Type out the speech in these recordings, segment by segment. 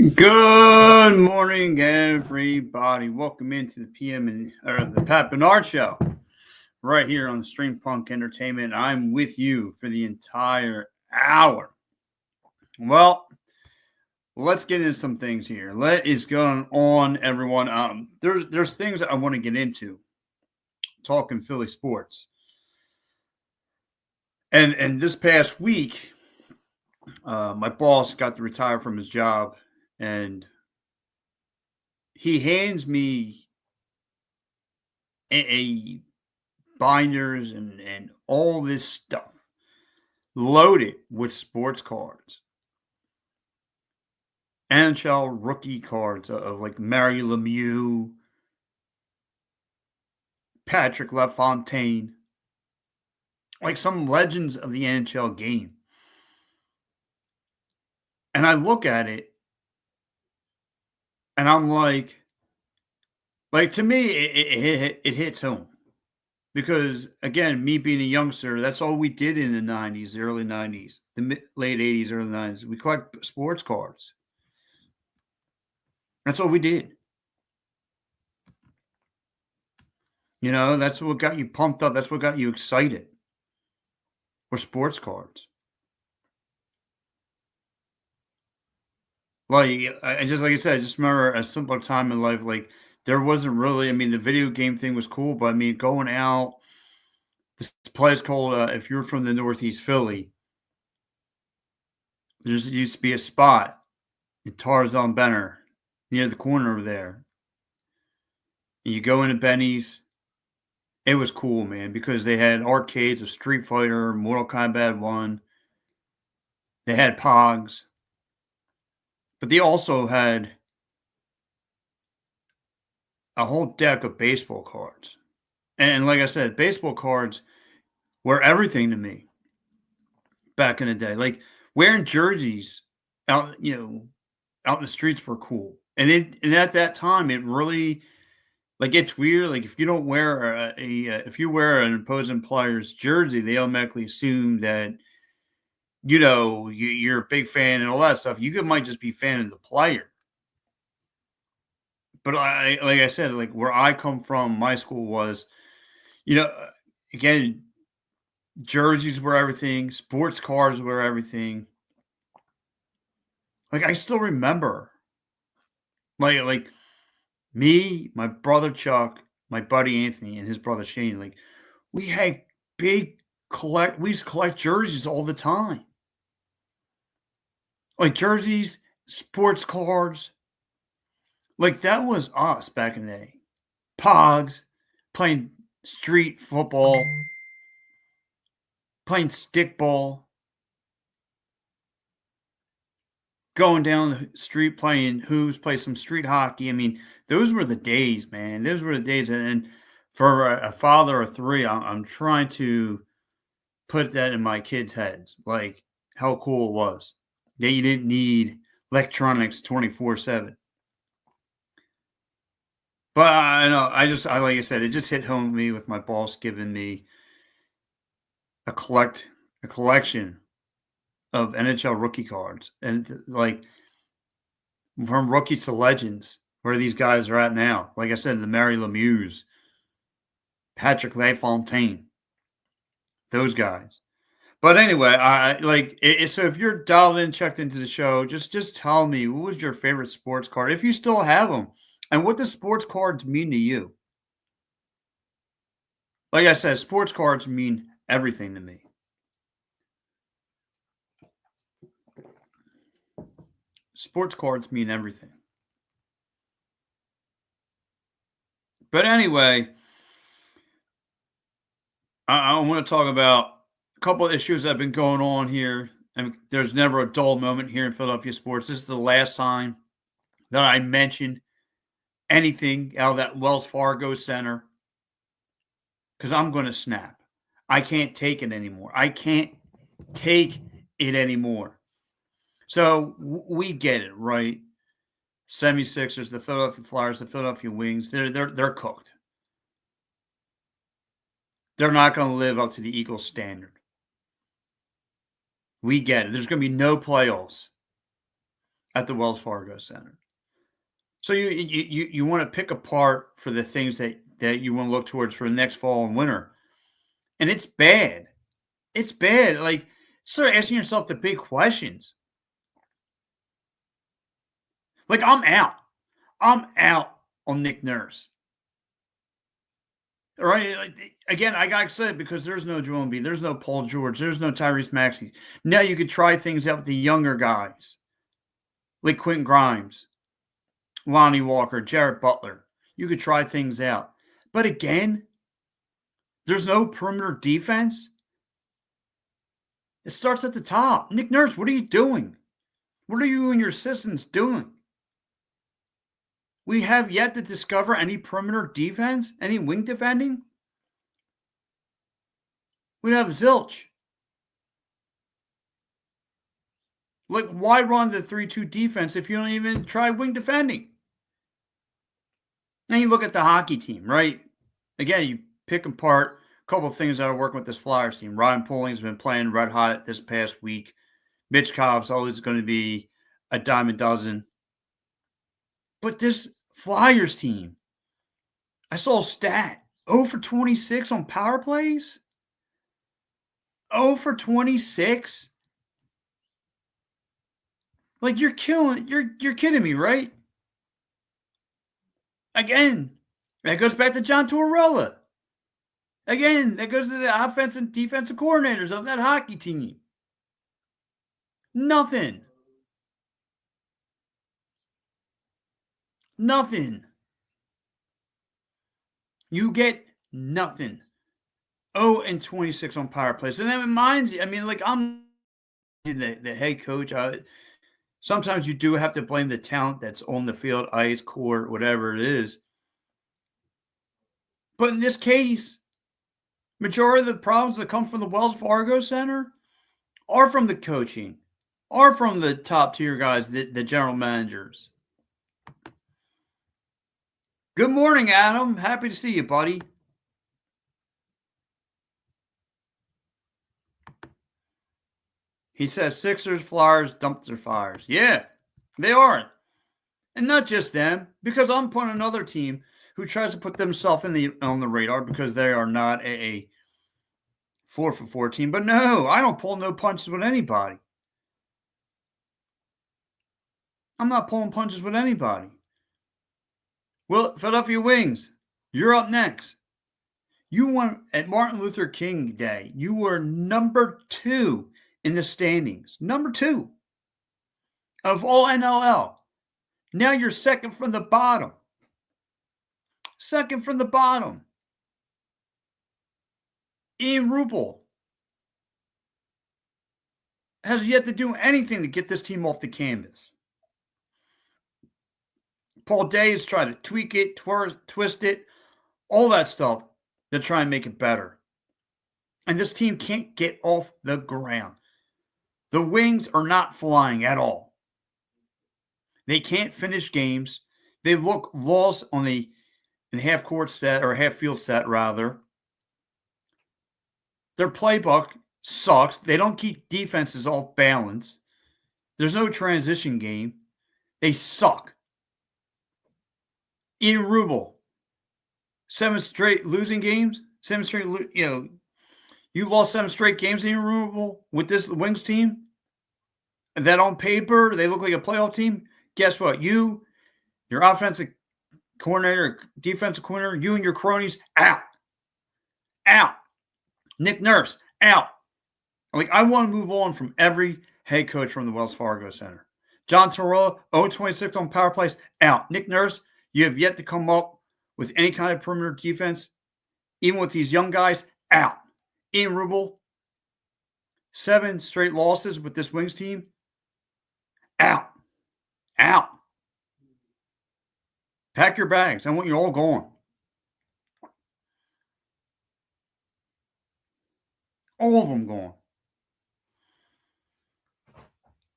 Good morning, everybody. Welcome into the PM or the Pat Bernard Show, right here on the Stream Punk Entertainment. I'm with you for the entire hour. Well, let's get into some things here. What is going on, everyone? There's things that I want to get into talking Philly sports, and this past week, my boss got to retire from his job, and he hands me a binders and all this stuff loaded with sports cards. NHL rookie cards of like Mario Lemieux, Patrick LaFontaine, like some legends of the NHL game. And I look at it and I'm like to me, it hits home. Because again, me being a youngster, that's all we did in the 90s, the early 90s, late 80s, early 90s. We collect sports cards. That's all we did. That's what got you pumped up. That's what got you excited. Were sports cards. I just like I said, I just remember a simpler time in life. Like there wasn't really. I mean, the video game thing was cool, but I mean, going out. This place called. If you're from the Northeast Philly, there used to be a spot in Tarzan Benner near the corner over there. And you go into Benny's. It was cool, man, because they had arcades of Street Fighter, Mortal Kombat 1. They had Pogs. But they also had a whole deck of baseball cards. And like I said, baseball cards were everything to me back in the day. Like wearing jerseys out, out in the streets were cool. And at that time, it really like it's weird. Like if you don't wear if you wear an opposing player's jersey, they automatically assume that you're a big fan and all that stuff. Might just be a fan of the player. But like I said, like where I come from, my school was, you know, again, jerseys were everything, sports cars were everything. Like I still remember, like me, my brother Chuck, my buddy Anthony, and his brother Shane. Like we had big collect. We used to collect jerseys all the time, like jerseys, sports cards. Like that was us back in the day. Pogs, playing street football, playing stickball, going down the street playing hoops, play some street hockey. I mean, those were the days, man. Those were the days. And for a father of three, I'm trying to put that in my kids' heads, like how cool it was that you didn't need electronics 24/7. But I know, I like I said, it just hit home with me with my boss giving me a collection of NHL rookie cards, and like from rookies to legends, where these guys are at now. Like I said, the Mario Lemieux, Patrick LaFontaine, those guys. But anyway, I like it, so if you're dialed in, checked into the show, just tell me what was your favorite sports card, if you still have them, and what do sports cards mean to you? Like I said, sports cards mean everything to me. Sports cards mean everything. But anyway, I want to talk about a couple of issues that have been going on here. And there's never a dull moment here in Philadelphia sports. This is the last time that I mentioned anything out of that Wells Fargo Center because I'm going to snap. I can't take it anymore. I can't take it anymore. So we get it, right? 76ers, the Philadelphia Flyers, the Philadelphia Wings, they're cooked. They're not going to live up to the Eagles standard. We get it. There's going to be no playoffs. at the Wells Fargo Center. So you want to pick apart for the things that you want to look towards for the next fall and winter, and it's bad. It's bad. Like, start asking yourself the big questions. Like, I'm out. I'm out on Nick Nurse. All right. Like, again, I got excited because there's no Joel Embiid, there's no Paul George, there's no Tyrese Maxey. Now you could try things out with the younger guys, like Quentin Grimes, Lonnie Walker, Jarrett Butler. You could try things out. But again, there's no perimeter defense. It starts at the top. Nick Nurse, what are you doing? What are you and your assistants doing? We have yet to discover any perimeter defense, any wing defending. We have zilch. Like, why run the 3-2 defense if you don't even try wing defending? Now you look at the hockey team, right? Again, you pick apart a couple of things that are working with this Flyers team. Ryan Pooling's been playing red hot this past week. Mitch Kov's always going to be a dime a dozen. But this Flyers team, I saw a stat, 0 for 26 on power plays. 0 for 26? Like, you're kidding me, right? Again, that goes back to John Tortorella. Again, that goes to the offensive and defensive coordinators of that hockey team. Nothing. Nothing. You get nothing. 0 and 26 on power plays. And that reminds you, I mean, like, I'm the head coach. Sometimes you do have to blame the talent that's on the field, ice, court, whatever it is. But in this case, majority of the problems that come from the Wells Fargo Center are from the coaching, are from the top tier guys, the general managers. Good morning, Adam. Happy to see you, buddy. He says Sixers, Flyers, dumpster fires. Yeah, they are. And not just them, because I'm putting another team who tries to put themselves on the radar because they are not a 4-for-4 team. But no, I don't pull no punches with anybody. I'm not pulling punches with anybody. Well, Philadelphia Wings, you're up next. You won at Martin Luther King Day. You were number 2 in the standings. Number 2 of all NLL. Now you're second from the bottom. Second from the bottom. Ian Rubel has yet to do anything to get this team off the canvas. Paul Day is trying to tweak it, twist it, all that stuff to try and make it better. And this team can't get off the ground. The Wings are not flying at all. They can't finish games. They look lost on the half court set, or half field set rather. Their playbook sucks. They don't keep defenses off balance. There's no transition game. They suck. Ian Rubel, 7 straight losing games. 7 straight, you lost 7 straight games, Ian Rubel, with this Wings team. And that on paper, they look like a playoff team. Guess what? Your offensive coordinator, defensive coordinator, you and your cronies, out. Out. Nick Nurse, out. Like, I want to move on from every head coach from the Wells Fargo Center. John Tortorella, 0-26 on power plays, out. Nick Nurse, you have yet to come up with any kind of perimeter defense, even with these young guys, out. Ian Rubel, 7 straight losses with this Wings team, out. Out. Pack your bags. I want you all going. All of them going.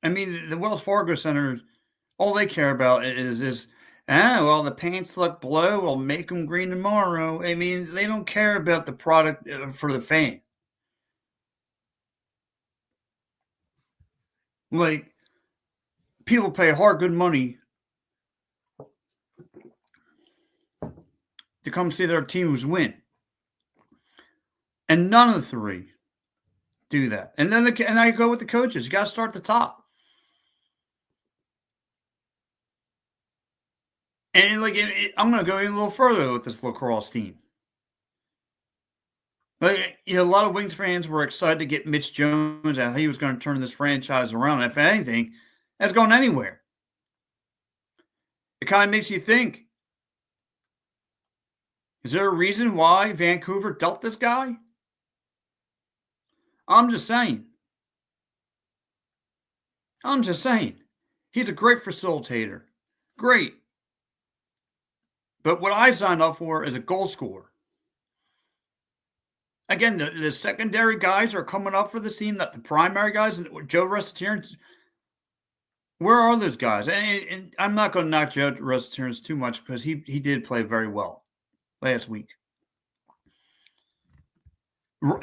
I mean, the Wells Fargo Center, all they care about is the pants look blue, we'll make them green tomorrow. I mean, they don't care about the product for the fan. Like, people pay hard, good money to come see their teams win. And none of the three do that. And then I go with the coaches. You got to start at the top. And I'm going to go even a little further with this lacrosse team. But a lot of Wings fans were excited to get Mitch Jones out. He was going to turn this franchise around. If anything, that's going anywhere. It kind of makes you think, is there a reason why Vancouver dealt this guy? I'm just saying. He's a great facilitator. Great. But what I signed up for is a goal scorer. Again, the secondary guys are coming up for the team, not the primary guys. And Joe Rosatier, where are those guys? And I'm not going to knock Joe Rosatier too much because he did play very well last week.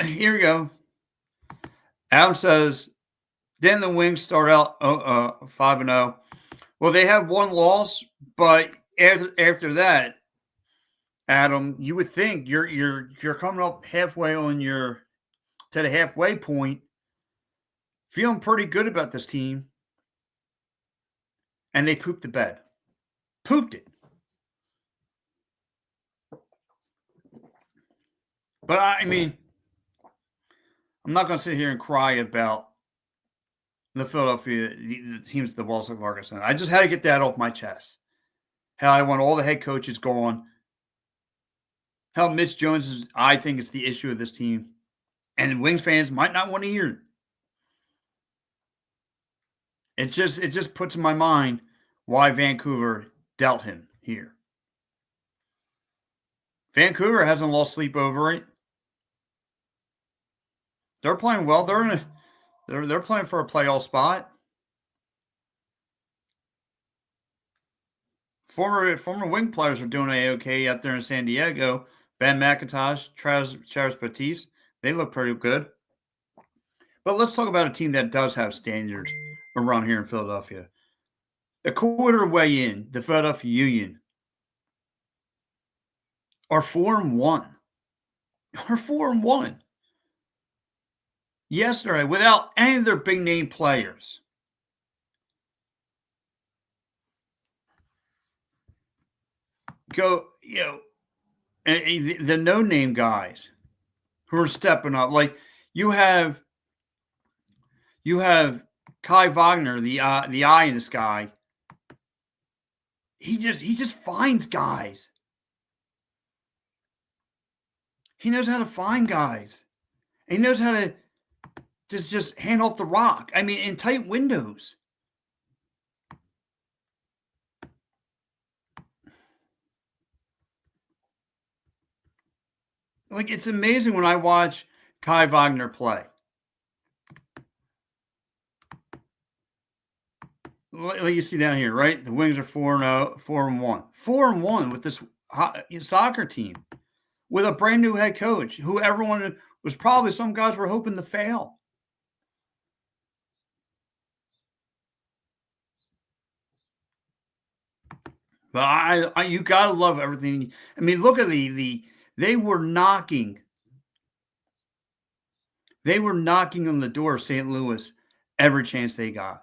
Here we go. Adam says, then the Wings start out 5-0. Well, they have one loss, but after that, Adam, you would think you're coming up halfway to the halfway point, feeling pretty good about this team, and they pooped the bed. Pooped it. But I mean, I'm not going to sit here and cry about the Philadelphia the teams, the Walls of Arkansas. I just had to get that off my chest. How I want all the head coaches gone. How Mitch Jones I think is the issue of this team. And Wings fans might not want to hear it. It just puts in my mind why Vancouver dealt him here. Vancouver hasn't lost sleep over it. They're playing well. They're playing for a playoff spot. Former Wing players are doing okay out there in San Diego. Ben McIntosh, Travis Batiste, they look pretty good. But let's talk about a team that does have standards around here in Philadelphia. A quarter way in, the Philadelphia Union are 4-1. Are 4-1. Yesterday, without any of their big name players. The no-name guys who are stepping up. Like you have Kai Wagner, the eye in the sky. He just finds guys. He knows how to find guys. He knows how to just hand off the rock. I mean, in tight windows. Like, it's amazing when I watch Kai Wagner play. Like you see down here, right? The Wings are 4-0, 4-1. 4-1 with this soccer team. With a brand new head coach who everyone was probably, some guys were hoping to fail. But you got to love everything. I mean, look at they were knocking on the door of St. Louis every chance they got.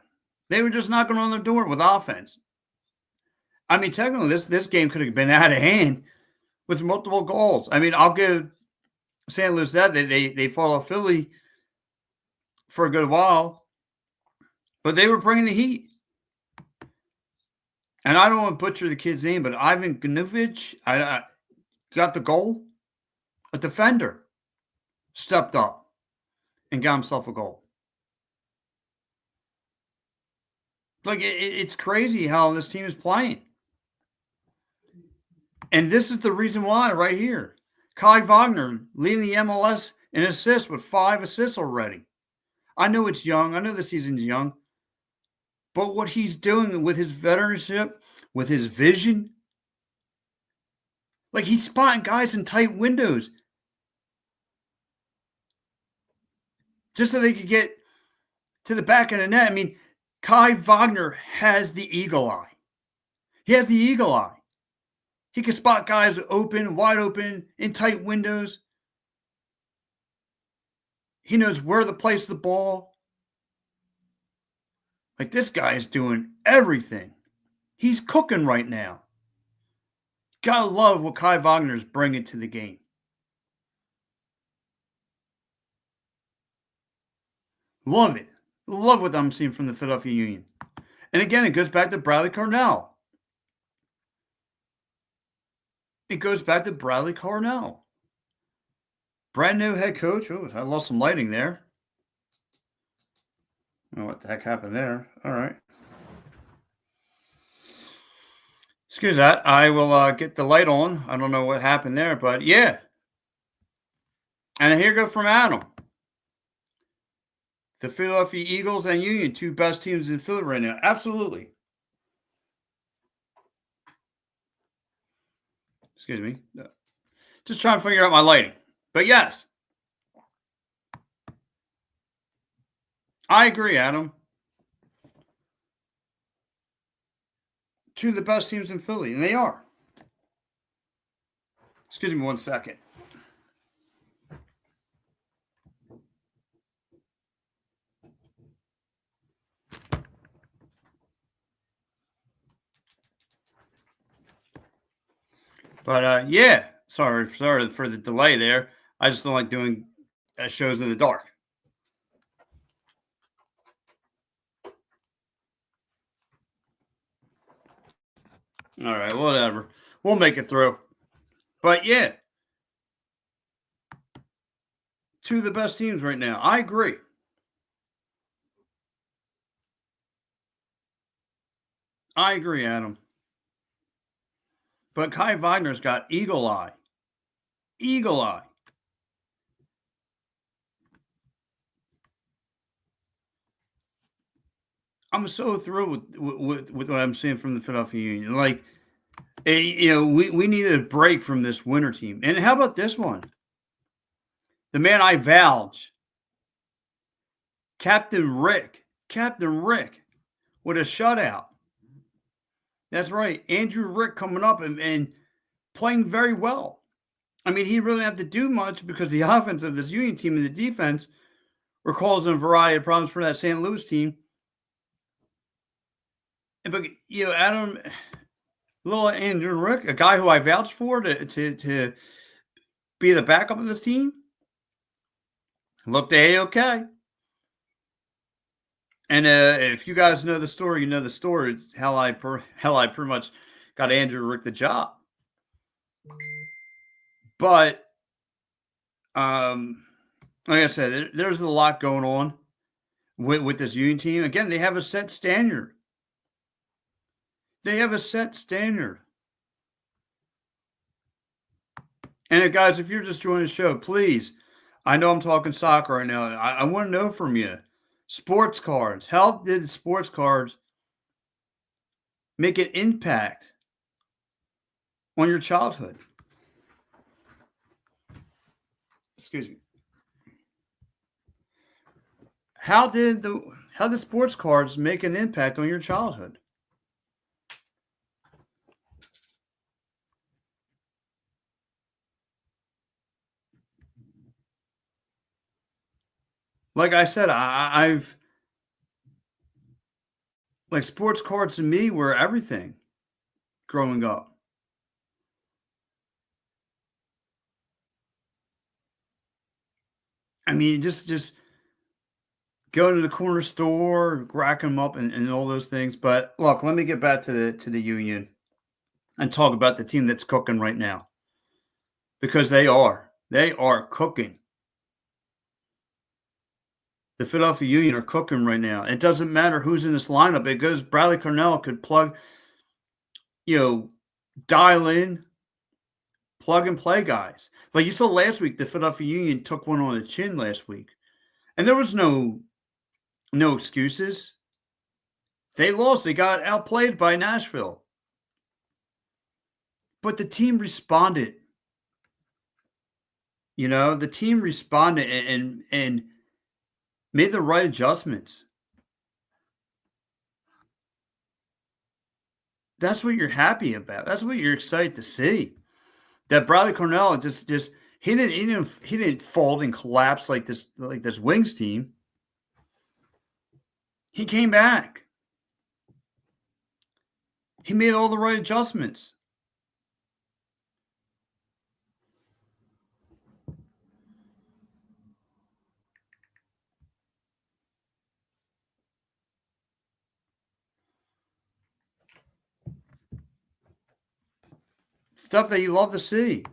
They were just knocking on the door with offense. I mean, technically, this game could have been out of hand with multiple goals. I mean, I'll give St. Louis that. They fought off Philly for a good while, but they were bringing the heat. And I don't want to butcher the kid's name, but Ivan Gnuvic, I got the goal. A defender stepped up and got himself a goal. Like, it's crazy how this team is playing. And this is the reason why right here. Kai Wagner leading the MLS in assists with 5 assists already. I know it's young. I know the season's young. But what he's doing with his veteranship, with his vision, like he's spotting guys in tight windows just so they could get to the back of the net. I mean, Kai Wagner has the eagle eye. He has the eagle eye. He can spot guys open, wide open, in tight windows. He knows where to place the ball. Like, this guy is doing everything. He's cooking right now. Gotta love what Kai Wagner's bringing to the game. Love it. Love what I'm seeing from the Philadelphia Union. And again, it goes back to Bradley Carnell. It goes back to Bradley Carnell. Brand new head coach. Oh, I lost some lighting there. I don't know what the heck happened there. All right. Excuse that. I will get the light on. I don't know what happened there, but yeah. And here go from Adam. The Philadelphia Eagles and Union, two best teams in Philly right now. Absolutely. Excuse me. Just trying to figure out my lighting. But yes. I agree, Adam. Two of the best teams in Philly, and they are. Excuse me 1 second. But yeah, sorry for the delay there. I just don't like doing shows in the dark. All right, whatever. We'll make it through. But yeah, two of the best teams right now. I agree. I agree, Adam. But Kai Wagner's got eagle eye. Eagle eye. I'm so thrilled with what I'm seeing from the Philadelphia Union. Like, we needed a break from this winter team. And how about this one? The man I vouch, Captain Rick, with a shutout. That's right. Andrew Rick coming up and playing very well. I mean, he really didn't have to do much because the offense of this Union team and the defense were causing a variety of problems for that St. Louis team. But, Adam, little Andrew Rick, a guy who I vouched for to be the backup of this team, looked A-okay. And if you guys know the story, you know the story. It's how I pretty much got Andrew Rick the job. But like I said, there's a lot going on with this Union team. Again, they have a set standard. And guys, if you're just joining the show, please, I know I'm talking soccer right now. I want to know from you. Sports cards. How did sports cards make an impact on your childhood? Excuse me. How did sports cards make an impact on your childhood? Like I said, I've like sports cards to me were everything growing up. I mean, just go to the corner store, rack them up, and all those things. But look, let me get back to the Union and talk about the team that's cooking right now, because they are cooking. The Philadelphia Union are cooking right now. It doesn't matter who's in this lineup. It goes Bradley Carnell could plug, dial in, plug and play guys. Like you saw last week, the Philadelphia Union took one on the chin last week. And there was no excuses. They lost. They got outplayed by Nashville. But the team responded. The team responded and made the right adjustments. That's what you're happy about. That's what you're excited to see. That Bradley Cornell just he didn't fold and collapse like this Wings team. He came back. He made all the right adjustments. Stuff that you love to see.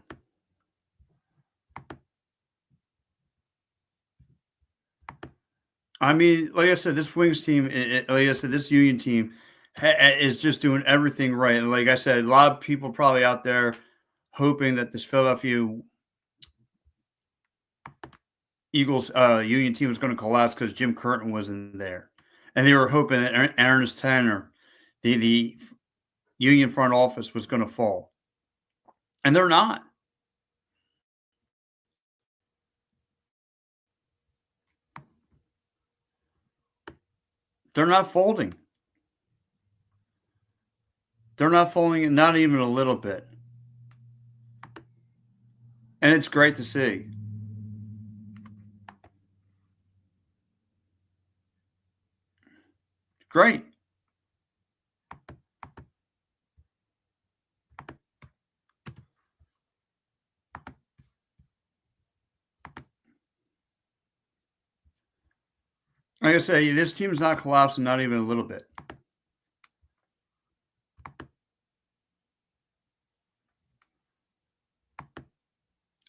I mean, like I said, this Wings team, like I said, this Union team is just doing everything right. And like I said, a lot of people probably out there hoping that this Philadelphia Eagles Union team was going to collapse because Jim Curtin wasn't there, and they were hoping that Ernest Tanner, the Union front office, was going to fall, and they're not. They're not folding. They're not folding, not even a little bit, and it's great to see. Great. Like I say, this team's not collapsing, not even a little bit.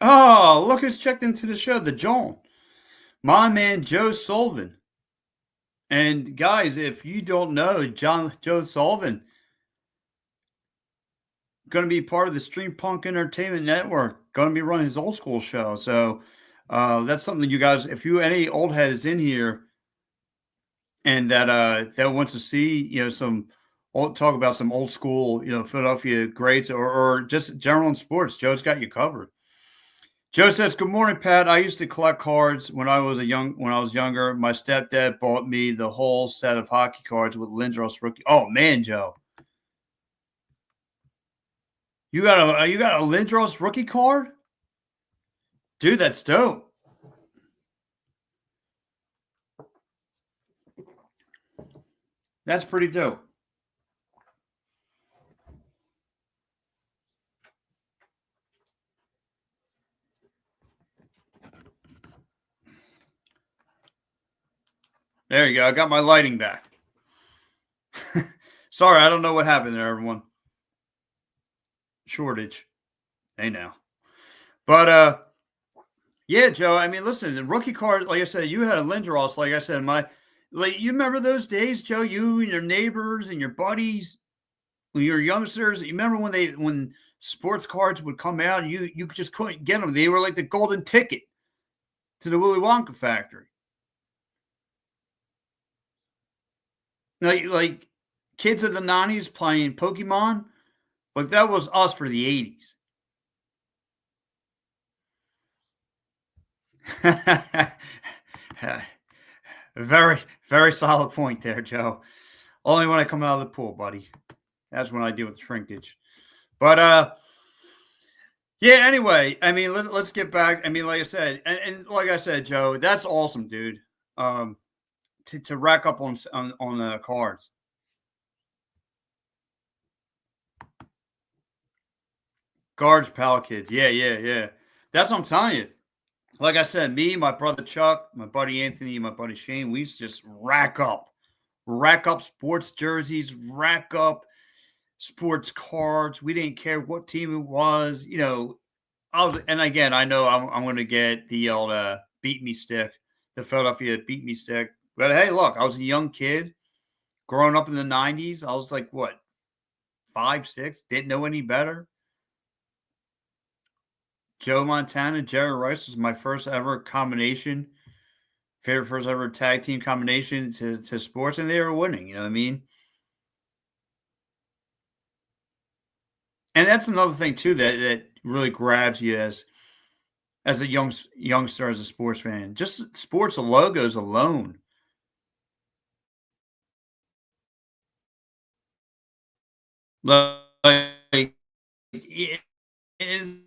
Oh, look who's checked into the show, the Joel. My man Joe Sullivan. And guys, if you don't know, Joe Sullivan going to be part of the Stream Punk Entertainment Network. Going to be running his old school show. So that's something you guys, if you any old heads in here and that wants to see, some talk about some old school, Philadelphia greats or just general in sports, Joe's got you covered. Joe says, "Good morning, Pat. I used to collect cards when I was younger. My stepdad bought me the whole set of hockey cards with Lindros rookie. Oh man, Joe, you got a Lindros rookie card, dude. That's dope. That's pretty dope." There you go. I got my lighting back. Sorry, I don't know what happened there, everyone. Shortage. Hey now. But yeah, Joe. I mean, listen, the rookie card, like I said, you had a Lindros. Like I said, you remember those days, Joe? You and your neighbors and your buddies when you were youngsters. You remember when sports cards would come out and you just couldn't get them. They were like the golden ticket to the Willy Wonka factory. Like kids of the 90s playing Pokemon, like that was us for the 80s. Very, very solid point there, Joe. Only when I come out of the pool, buddy. That's when I deal with shrinkage. But yeah, anyway, I mean, let's get back. I mean, like I said, and like I said, Joe, that's awesome, dude. To rack up on cards. Guards, Pal kids. Yeah, yeah, yeah. That's what I'm telling you. Like I said, me, my brother Chuck, my buddy Anthony, my buddy Shane, we used to just rack up sports jerseys, rack up sports cards. We didn't care what team it was. And again, I know I'm going to get the old beat me stick, the Philadelphia beat me stick. But hey, look, I was a young kid growing up in the 90s. I was like, what, 5, 6, didn't know any better. Joe Montana, Jerry Rice was my first ever combination, first ever tag team combination to sports, and they were winning. You know what I mean? And that's another thing too that really grabs you as a youngster, as a sports fan. Just sports logos alone. Like, it is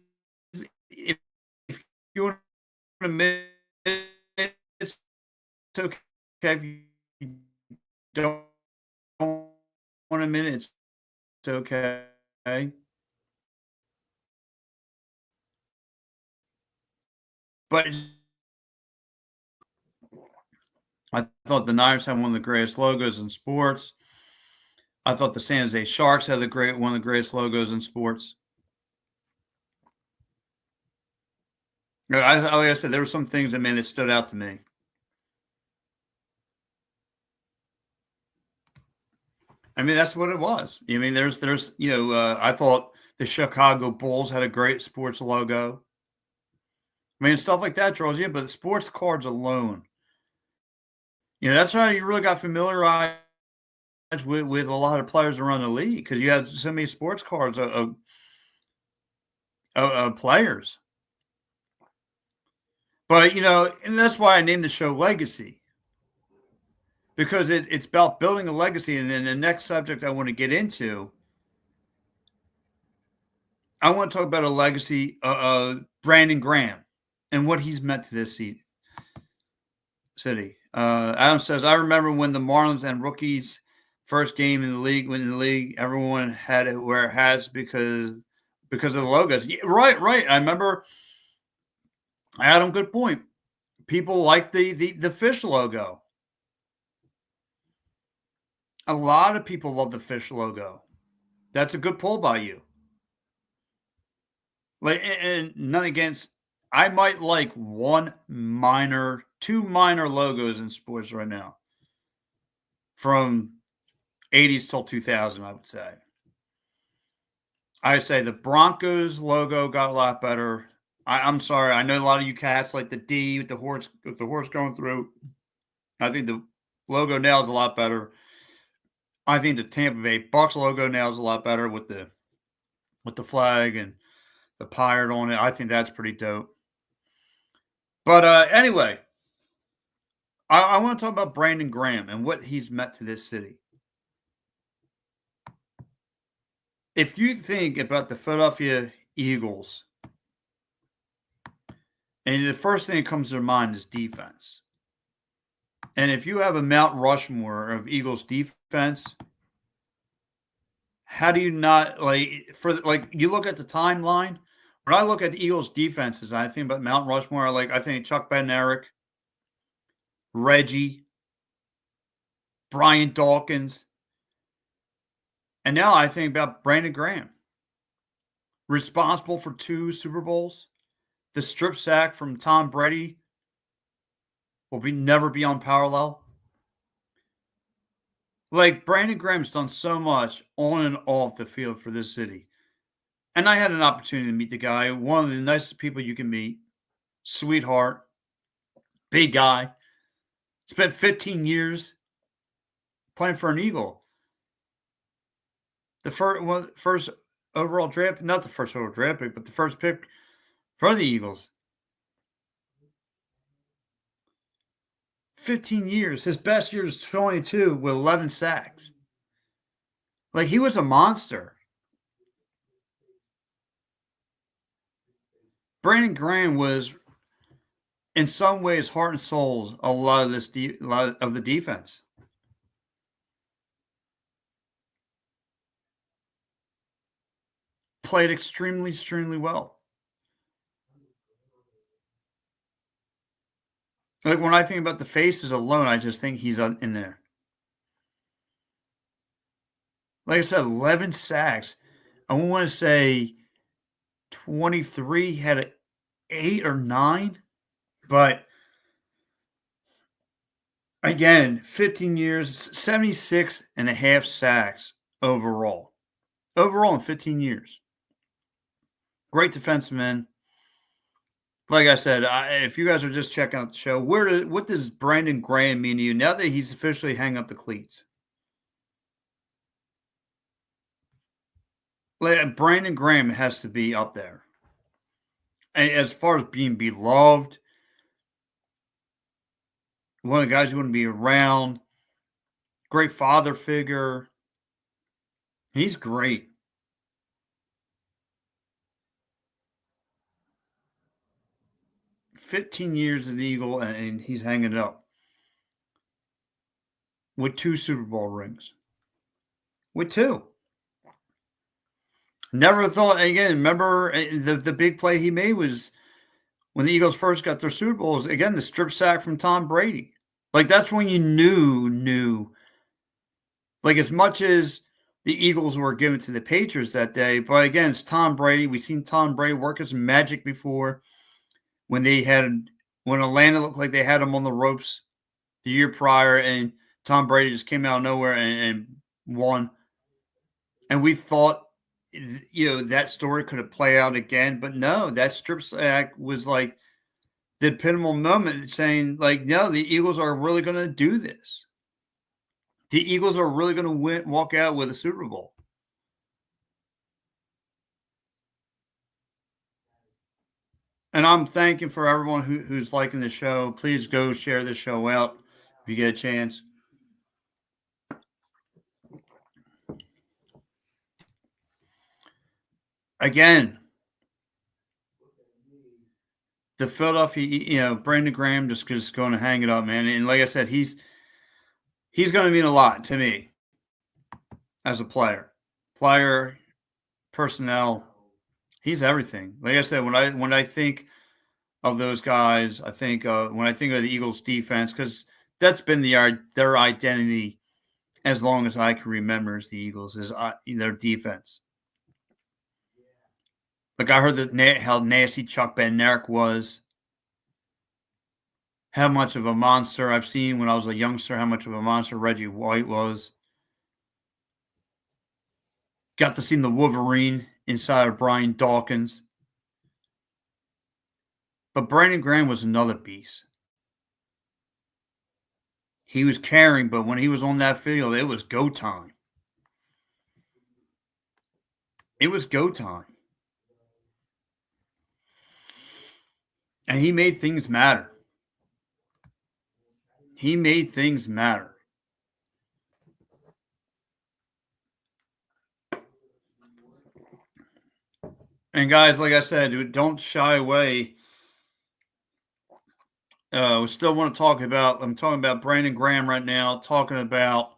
if you wanna admit it's okay if you don't wanna admit it's okay. But I thought the Niners had one of the greatest logos in sports. I thought the San Jose Sharks had the great one of the greatest logos in sports. Like I said, there were some things that, man, that stood out to me. I mean, that's what it was. I mean, I thought the Chicago Bulls had a great sports logo. I mean, stuff like that draws you in, but the sports cards alone, that's how you really got familiarized with a lot of players around the league because you had so many sports cards of players. But and that's why I named the show Legacy because it's about building a legacy. And then the next subject I want to get into, I want to talk about a legacy, Brandon Graham, and what he's meant to this city. Adam says, I remember when the Marlins and rookies first game in the league, when in the league, everyone had it where it has because of the logos. Yeah, right. I remember. Adam, good point. People like the fish logo. A lot of people love the fish logo. That's a good pull by you. Like, and none against. I might like two minor logos in sports right now, from 80s till 2000. I would say. I'd say the Broncos logo got a lot better. I'm sorry. I know a lot of you cats like the D with the horse going through. I think the logo now is a lot better. I think the Tampa Bay Bucks logo now is a lot better with the flag and the pirate on it. I think that's pretty dope. But anyway, I want to talk about Brandon Graham and what he's meant to this city. If you think about the Philadelphia Eagles, and the first thing that comes to your mind is defense. And if you have a Mount Rushmore of Eagles defense, how do you not you look at the timeline? When I look at the Eagles defenses, I think about Mount Rushmore. I think Chuck Bednarik, Reggie, Brian Dawkins, and now I think about Brandon Graham, responsible for 2 Super Bowls. The strip sack from Tom Brady will never be on parallel. Like, Brandon Graham's done so much on and off the field for this city. And I had an opportunity to meet the guy, one of the nicest people you can meet, sweetheart, big guy. Spent 15 years playing for an Eagle. The first overall draft, not the first overall draft pick, but the first pick for the Eagles. 15 years. His best year is 22 with 11 sacks. Like, he was a monster. Brandon Graham was, in some ways, heart and soul a lot of the defense. Played extremely, extremely well. Like, when I think about the faces alone, I just think he's in there. Like I said, 11 sacks. I want to say 23 had an 8 or 9, but again, 15 years, 76 and a half sacks overall. Overall in 15 years. Great defenseman. Like I said, if you guys are just checking out the show, what does Brandon Graham mean to you now that he's officially hung up the cleats? Like, Brandon Graham has to be up there. And as far as being beloved, one of the guys you want to be around, great father figure. He's great. 15 years as an Eagle, and he's hanging it up with 2 Super Bowl rings. With 2. Never thought again, remember the big play he made was when the Eagles first got their Super Bowls, again, the strip sack from Tom Brady. Like, that's when you knew. Like, as much as the Eagles were given to the Patriots that day, but again, it's Tom Brady. We've seen Tom Brady work his magic before when Atlanta looked like they had him on the ropes the year prior, and Tom Brady just came out of nowhere and won. And we thought, that story could have played out again, but no, that strip sack was like the epitomal moment saying, like, no, the Eagles are really going to do this. The Eagles are really going to walk out with a Super Bowl. And I'm thanking for everyone who's liking the show. Please go share the show out if you get a chance. Again, the Philadelphia, Brandon Graham just going to hang it up, man. And like I said, he's going to mean a lot to me as a player, personnel. He's everything. Like I said, when I think of those guys, I think when I think of the Eagles defense, because that's been their identity as long as I can remember as the Eagles is their defense. Like I heard how nasty Chuck Bednarik was, how much of a monster I've seen when I was a youngster, how much of a monster Reggie White was. Got to see the Wolverine inside of Brian Dawkins. But Brandon Graham was another beast. He was carrying, but when he was on that field, it was go time. It was go time. And he made things matter. He made things matter. And guys, like I said, don't shy away. We still want to talk about, I'm talking about Brandon Graham right now, talking about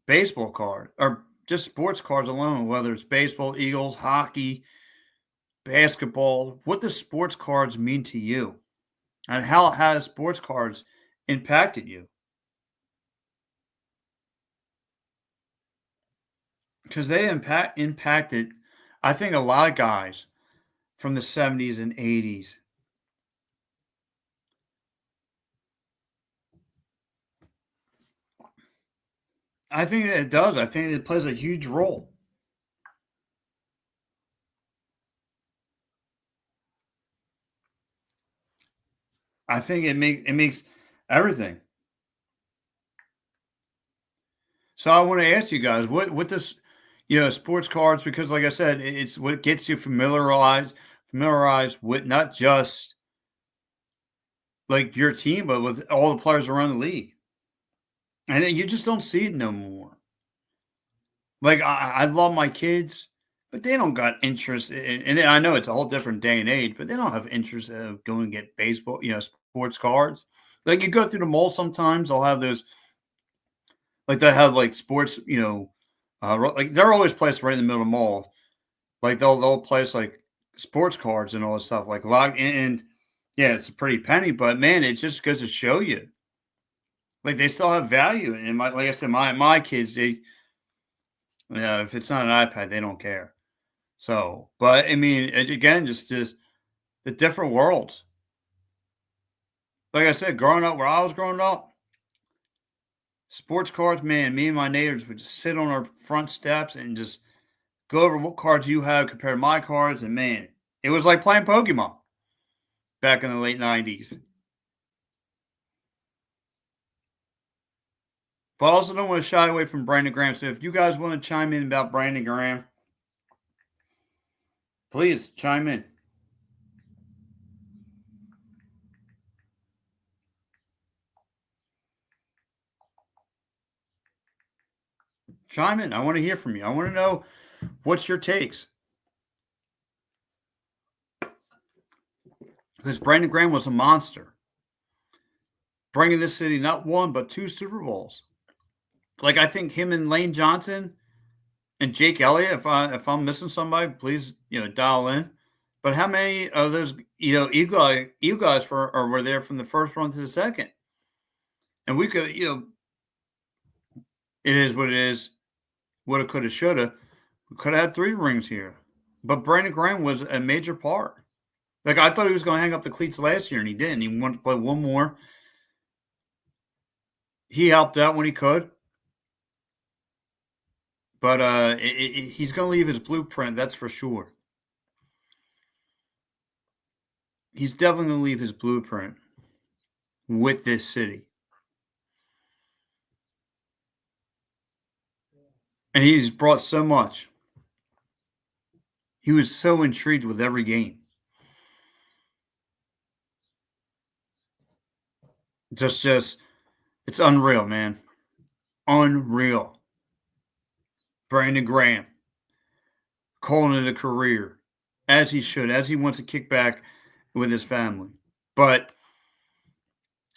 baseball card or just sports cards alone, whether it's baseball, Eagles, hockey, basketball. What does sports cards mean to you? And how has sports cards impacted you? Because they impacted, I think, a lot of guys from the 70s and 80s. I think that it does. I think it plays a huge role. I think it makes everything. So I want to ask you guys, what does sports cards, because like I said, it's what gets you familiarized with not just like your team, but with all the players around the league. And then you just don't see it no more. Like I love my kids, but they don't got interest and I know it's a whole different day and age, but they don't have interest of going and get baseball, sports cards. Like you go through the mall sometimes, I'll have those, like they have like sports, like they're always placed right in the middle of the mall. Like they'll place like sports cards and all this stuff, like and yeah, it's a pretty penny, but man, it just goes to show you, like they still have value. And like I said, my kids, if it's not an iPad, they don't care. So, but I mean, again, just the different worlds. Like I said, growing up where I was growing up, sports cards, man, me and my neighbors would just sit on our front steps and just go over what cards you have compared to my cards. And man, it was like playing Pokemon back in the late 90s. But I also don't want to shy away from Brandon Graham. So if you guys want to chime in about Brandon Graham, please chime in. Chime in. I want to hear from you. I want to know what's your takes. because Brandon Graham was a monster, bringing this city not one but two Super Bowls. Like I think him and Lane Johnson and Jake Elliott. If I'm missing somebody, please dial in. But how many of those Eagle guys were there from the first run to the second? And we could it is what it is. Woulda, coulda, shoulda. We could have had 3 rings here. But Brandon Graham was a major part. Like, I thought he was going to hang up the cleats last year, and he didn't. He wanted to play one more. He helped out when he could. But he's going to leave his blueprint, that's for sure. He's definitely going to leave his blueprint with this city. And he's brought so much. He was so intrigued with every game. Just it's unreal, man. Unreal. Brandon Graham calling it a career, as he should, as he wants to kick back with his family. But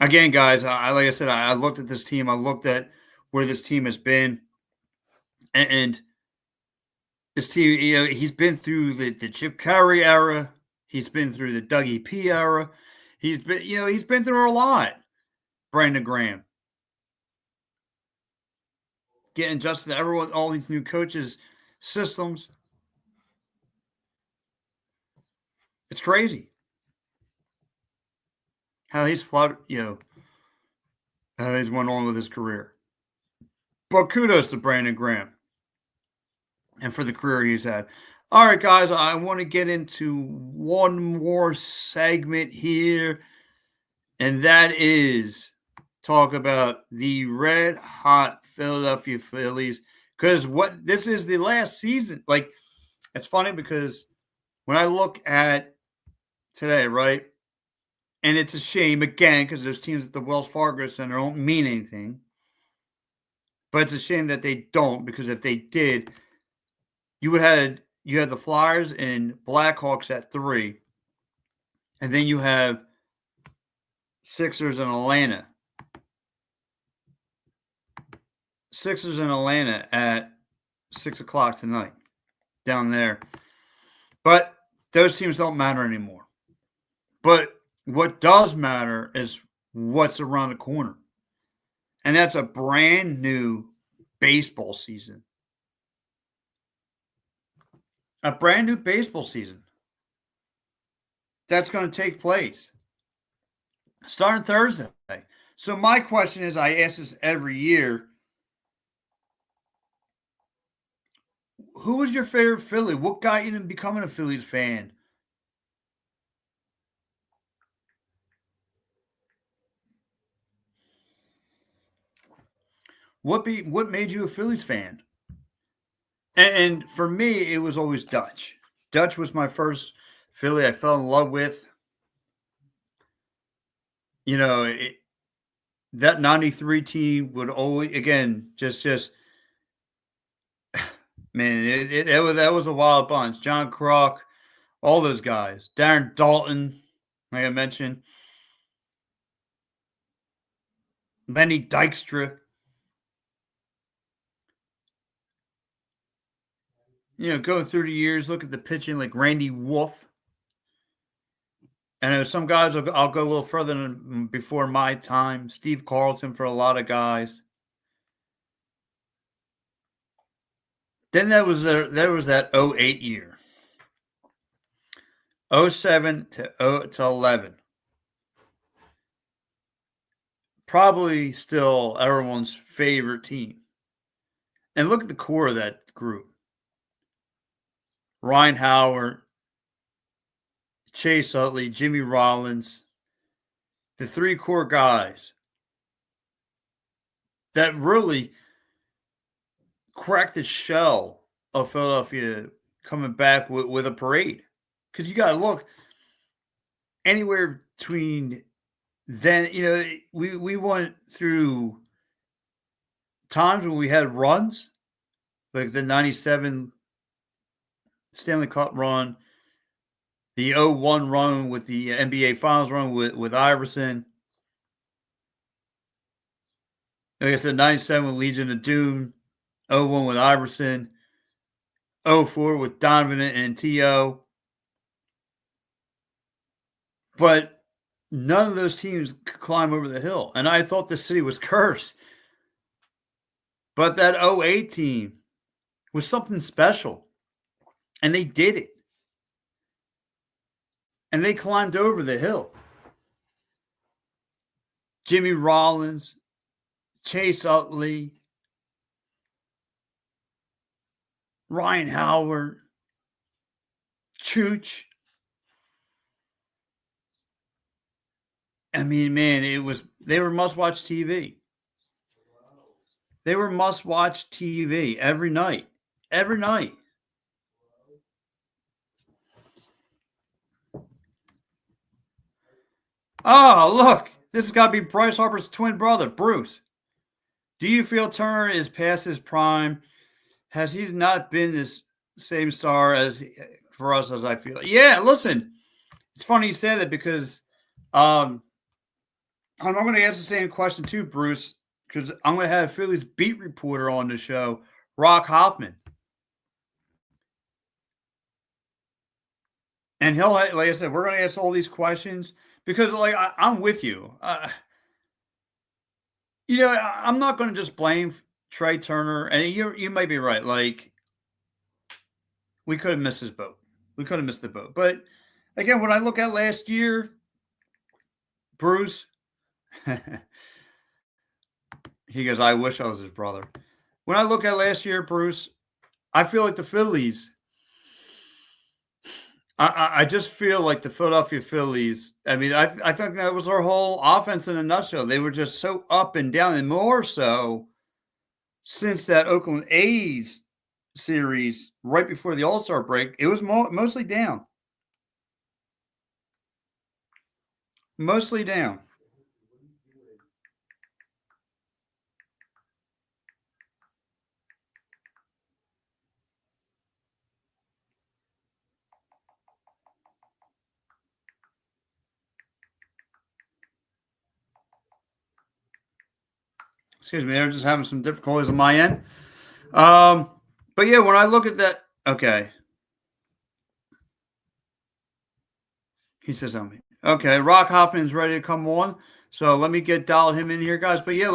again, guys, like I said, I looked at this team. I looked at where this team has been, and this team, he's been through the Chip Curry era. He's been through the Dougie P era. He's been through a lot. Brandon Graham getting adjusted to everyone, all these new coaches' systems. It's crazy how he's how he's went on with his career. But kudos to Brandon Graham and for the career he's had. All right, guys, I want to get into one more segment here, and that is talk about the red hot Philadelphia Phillies, because this is the last season. Like, it's funny because when I look at today, right, and it's a shame again because those teams at the Wells Fargo Center don't mean anything, but it's a shame that they don't, because if they did, you had the Flyers and Blackhawks at 3, and then you have Sixers in Atlanta. Sixers in Atlanta at 6 o'clock tonight down there. But those teams don't matter anymore. But what does matter is what's around the corner. And that's a brand new baseball season. A brand new baseball season that's going to take place starting Thursday. So my question is, I ask this every year, who was your favorite Philly? What got you into becoming a Phillies fan? What made you a Phillies fan? And for me, it was always Dutch. Dutch was my first Philly I fell in love with. That 93 team would always, again, just man, that was a wild bunch. John Kruk, all those guys. Darren Dalton, like I mentioned. Lenny Dykstra. Going through the years, look at the pitching like Randy Wolf. And some guys, I'll go a little further than before my time. Steve Carlton for a lot of guys. Then there was that 08 year. 07 to 11. Probably still everyone's favorite team. And look at the core of that group. Ryan Howard, Chase Utley, Jimmy Rollins, the 3 core guys that really cracked the shell of Philadelphia coming back with a parade. Because you got to look anywhere between then, we went through times when we had runs, like the 97 Stanley Cup run, The 0-1 run with the NBA Finals run with Iverson. Like I said, 97 with Legion of Doom, 0-1 with Iverson, 0-4 with Donovan and T.O. But none of those teams could climb over the hill. And I thought the city was cursed. But that 0-8 team was something special. And they did it. And they climbed over the hill. Jimmy Rollins, Chase Utley, Ryan Howard, Chooch. I mean, man, they were must-watch TV. They were must-watch TV every night. Every night. Oh, look. This has got to be Bryce Harper's twin brother, Bruce. Do you feel Turner is past his prime? Has he not been this same star as for us as I feel? Yeah, listen. It's funny you say that because I'm going to ask the same question too, Bruce, because I'm going to have Phillies beat reporter on the show, Rock Hoffman. And he'll, like I said, we're going to ask all these questions because, like, I'm with you. I'm not going to just blame Trey Turner, and you might be right. Like, we could have missed his boat. We could have missed the boat. But again, when I look at last year, Bruce, he goes, I wish I was his brother. When I look at last year, Bruce, I feel like the Phillies. I just feel like the Philadelphia Phillies. I mean, I think that was our whole offense in a nutshell. They were just so up and down, and more so since that Oakland A's series right before the All-Star break. It was mostly down. Mostly down. Excuse me, they're just having some difficulties on my end. But yeah, when I look at that, okay. He says, okay, Rock Hoffman's ready to come on. So let me dial him in here, guys. But yeah,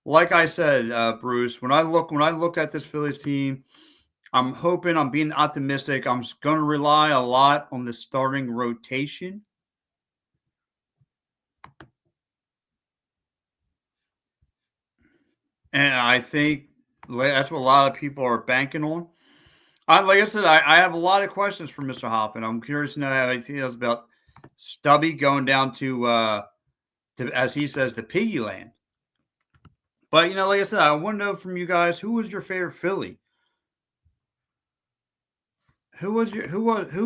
like I said, Bruce, when I look at this Phillies team, I'm hoping, I'm being optimistic. I'm going to rely a lot on the starting rotation. And I think that's what a lot of people are banking on. Like I said, I have a lot of questions for Mr. Hoffman. I'm curious to know how he feels about Stubby going down to as he says, the piggy land. But like I said, I want to know from you guys, who was your favorite Philly? Who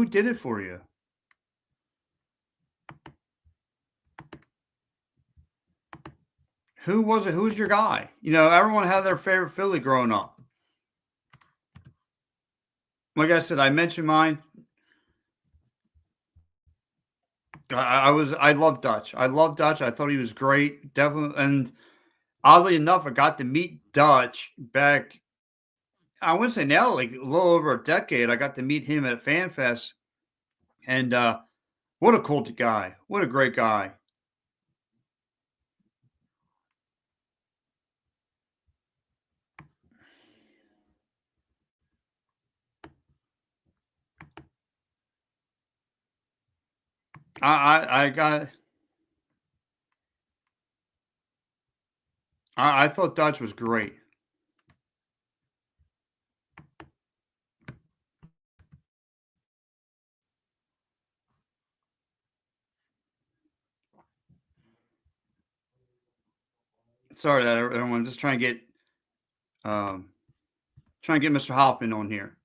did it for you? Who was it? Who's your guy? Everyone had their favorite Philly growing up. Like I said, I mentioned mine. I love Dutch. I love Dutch. I thought he was great. Definitely. And oddly enough, I got to meet Dutch back, I wouldn't say now, like a little over a decade. I got to meet him at FanFest. And what a cool guy. What a great guy. I thought Dutch was great. Sorry that everyone, just trying to get Mr. Hoffman on here.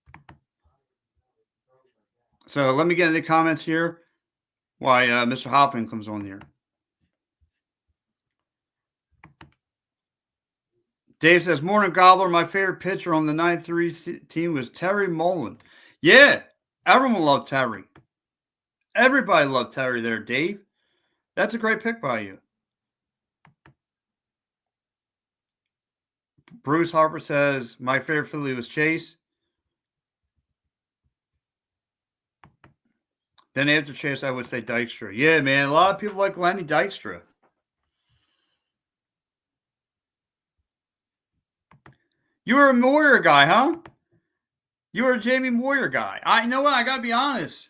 So let me get in the comments here why Mr. Hoffman comes on here. Dave says, morning, Gobbler. My favorite pitcher on the 9-3 team was Terry Mullen. Yeah, everyone loved Terry. Everybody loved Terry there, Dave. That's a great pick by you. Bruce Harper says, my favorite Philly was Chase. Then after Chase, I would say Dykstra. Yeah, man. A lot of people like Lenny Dykstra. You were a Moyer guy, huh? You were a Jamie Moyer guy. I know what? I got to be honest.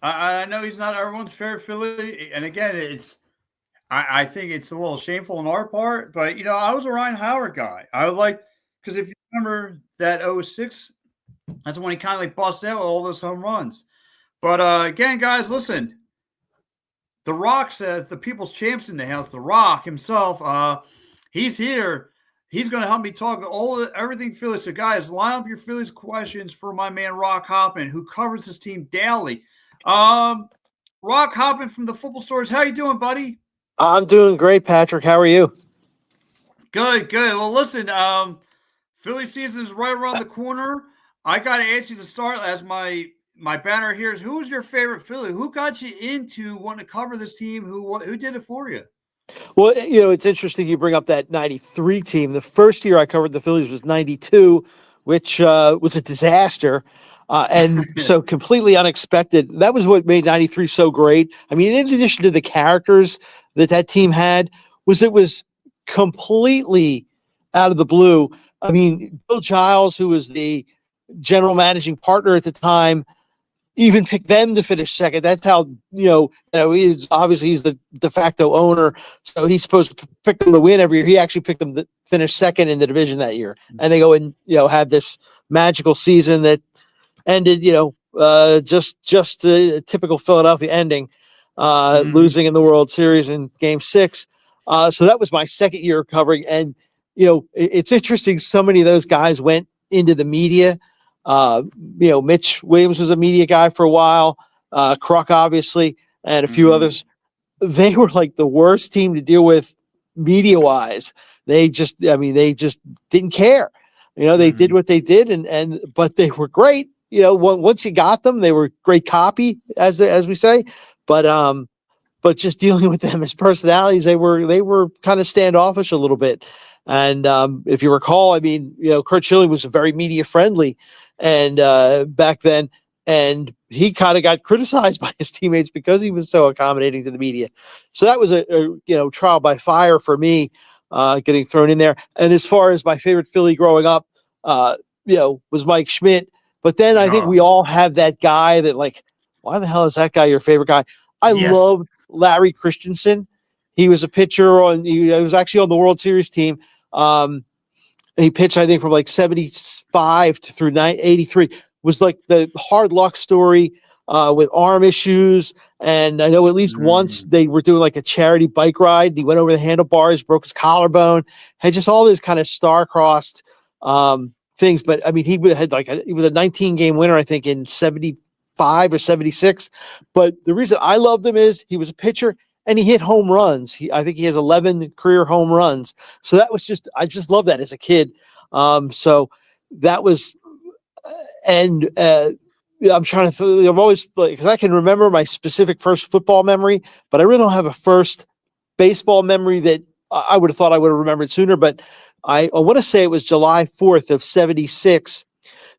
I know he's not everyone's favorite Philly. And again, I think it's a little shameful on our part. But, I was a Ryan Howard guy. I would like, because if you remember that 06, that's when he kind of like busted out all those home runs. But again, guys, listen. The Rock says the people's champ's in the house. The Rock himself, he's here. He's going to help me talk everything Philly. So, guys, line up your Phillies questions for my man Rock Hoppin, who covers his team daily. Rock Hoppin from the Football Source. How you doing, buddy? I'm doing great, Patrick. How are you? Good. Well, listen, Philly season is right around the corner. I got to ask you to start as my banner here is, who's your favorite Philly? Who got you into wanting to cover this team? Who did it for you? Well, it's interesting you bring up that 93 team. The first year I covered the Phillies was 92, which was a disaster. And so completely unexpected. That was what made 93 so great. I mean, in addition to the characters that team had, it was completely out of the blue. I mean, Bill Giles, who was the general managing partner at the time, even picked them to finish second. That's how, obviously he's the de facto owner, so he's supposed to pick them to win every year. He actually picked them to finish second in the division that year. And they go and, have this magical season that ended, just a typical Philadelphia ending, losing in the World Series in Game 6. So that was my second year of covering. And, it's interesting. So many of those guys went into the media. Mitch Williams was a media guy for a while, Kruk, obviously, and a few others. They were like the worst team to deal with media wise. They just didn't care. They did what they did but they were great. Once you got them, they were great copy, as we say, but just dealing with them as personalities, they were kind of standoffish a little bit. And if you recall, I mean, Curt Schilling was very media friendly, and back then, and he kind of got criticized by his teammates because he was so accommodating to the media. So that was a trial by fire for me, getting thrown in there. And as far as my favorite Philly growing up, was Mike Schmidt. But then I think we all have that guy that, like, why the hell is that guy your favorite guy? I loved Larry Christensen. He was a pitcher he was actually on the World Series team. He pitched, I think, from like 75 through 83. Was like the hard luck story with arm issues. And I know at least once they were doing like a charity bike ride. He went over the handlebars, broke his collarbone, had just all this kind of star-crossed things. But I mean, he was a 19-game winner, I think, in 75 or 76. But the reason I loved him is he was a pitcher and he hit home runs. I think he has 11 career home runs. So that was I just loved that as a kid. So that was, and I'm trying to, I'm always like, because I can remember my specific first football memory, but I really don't have a first baseball memory that I would have thought I would have remembered sooner. But I want to say it was July 4th of 76.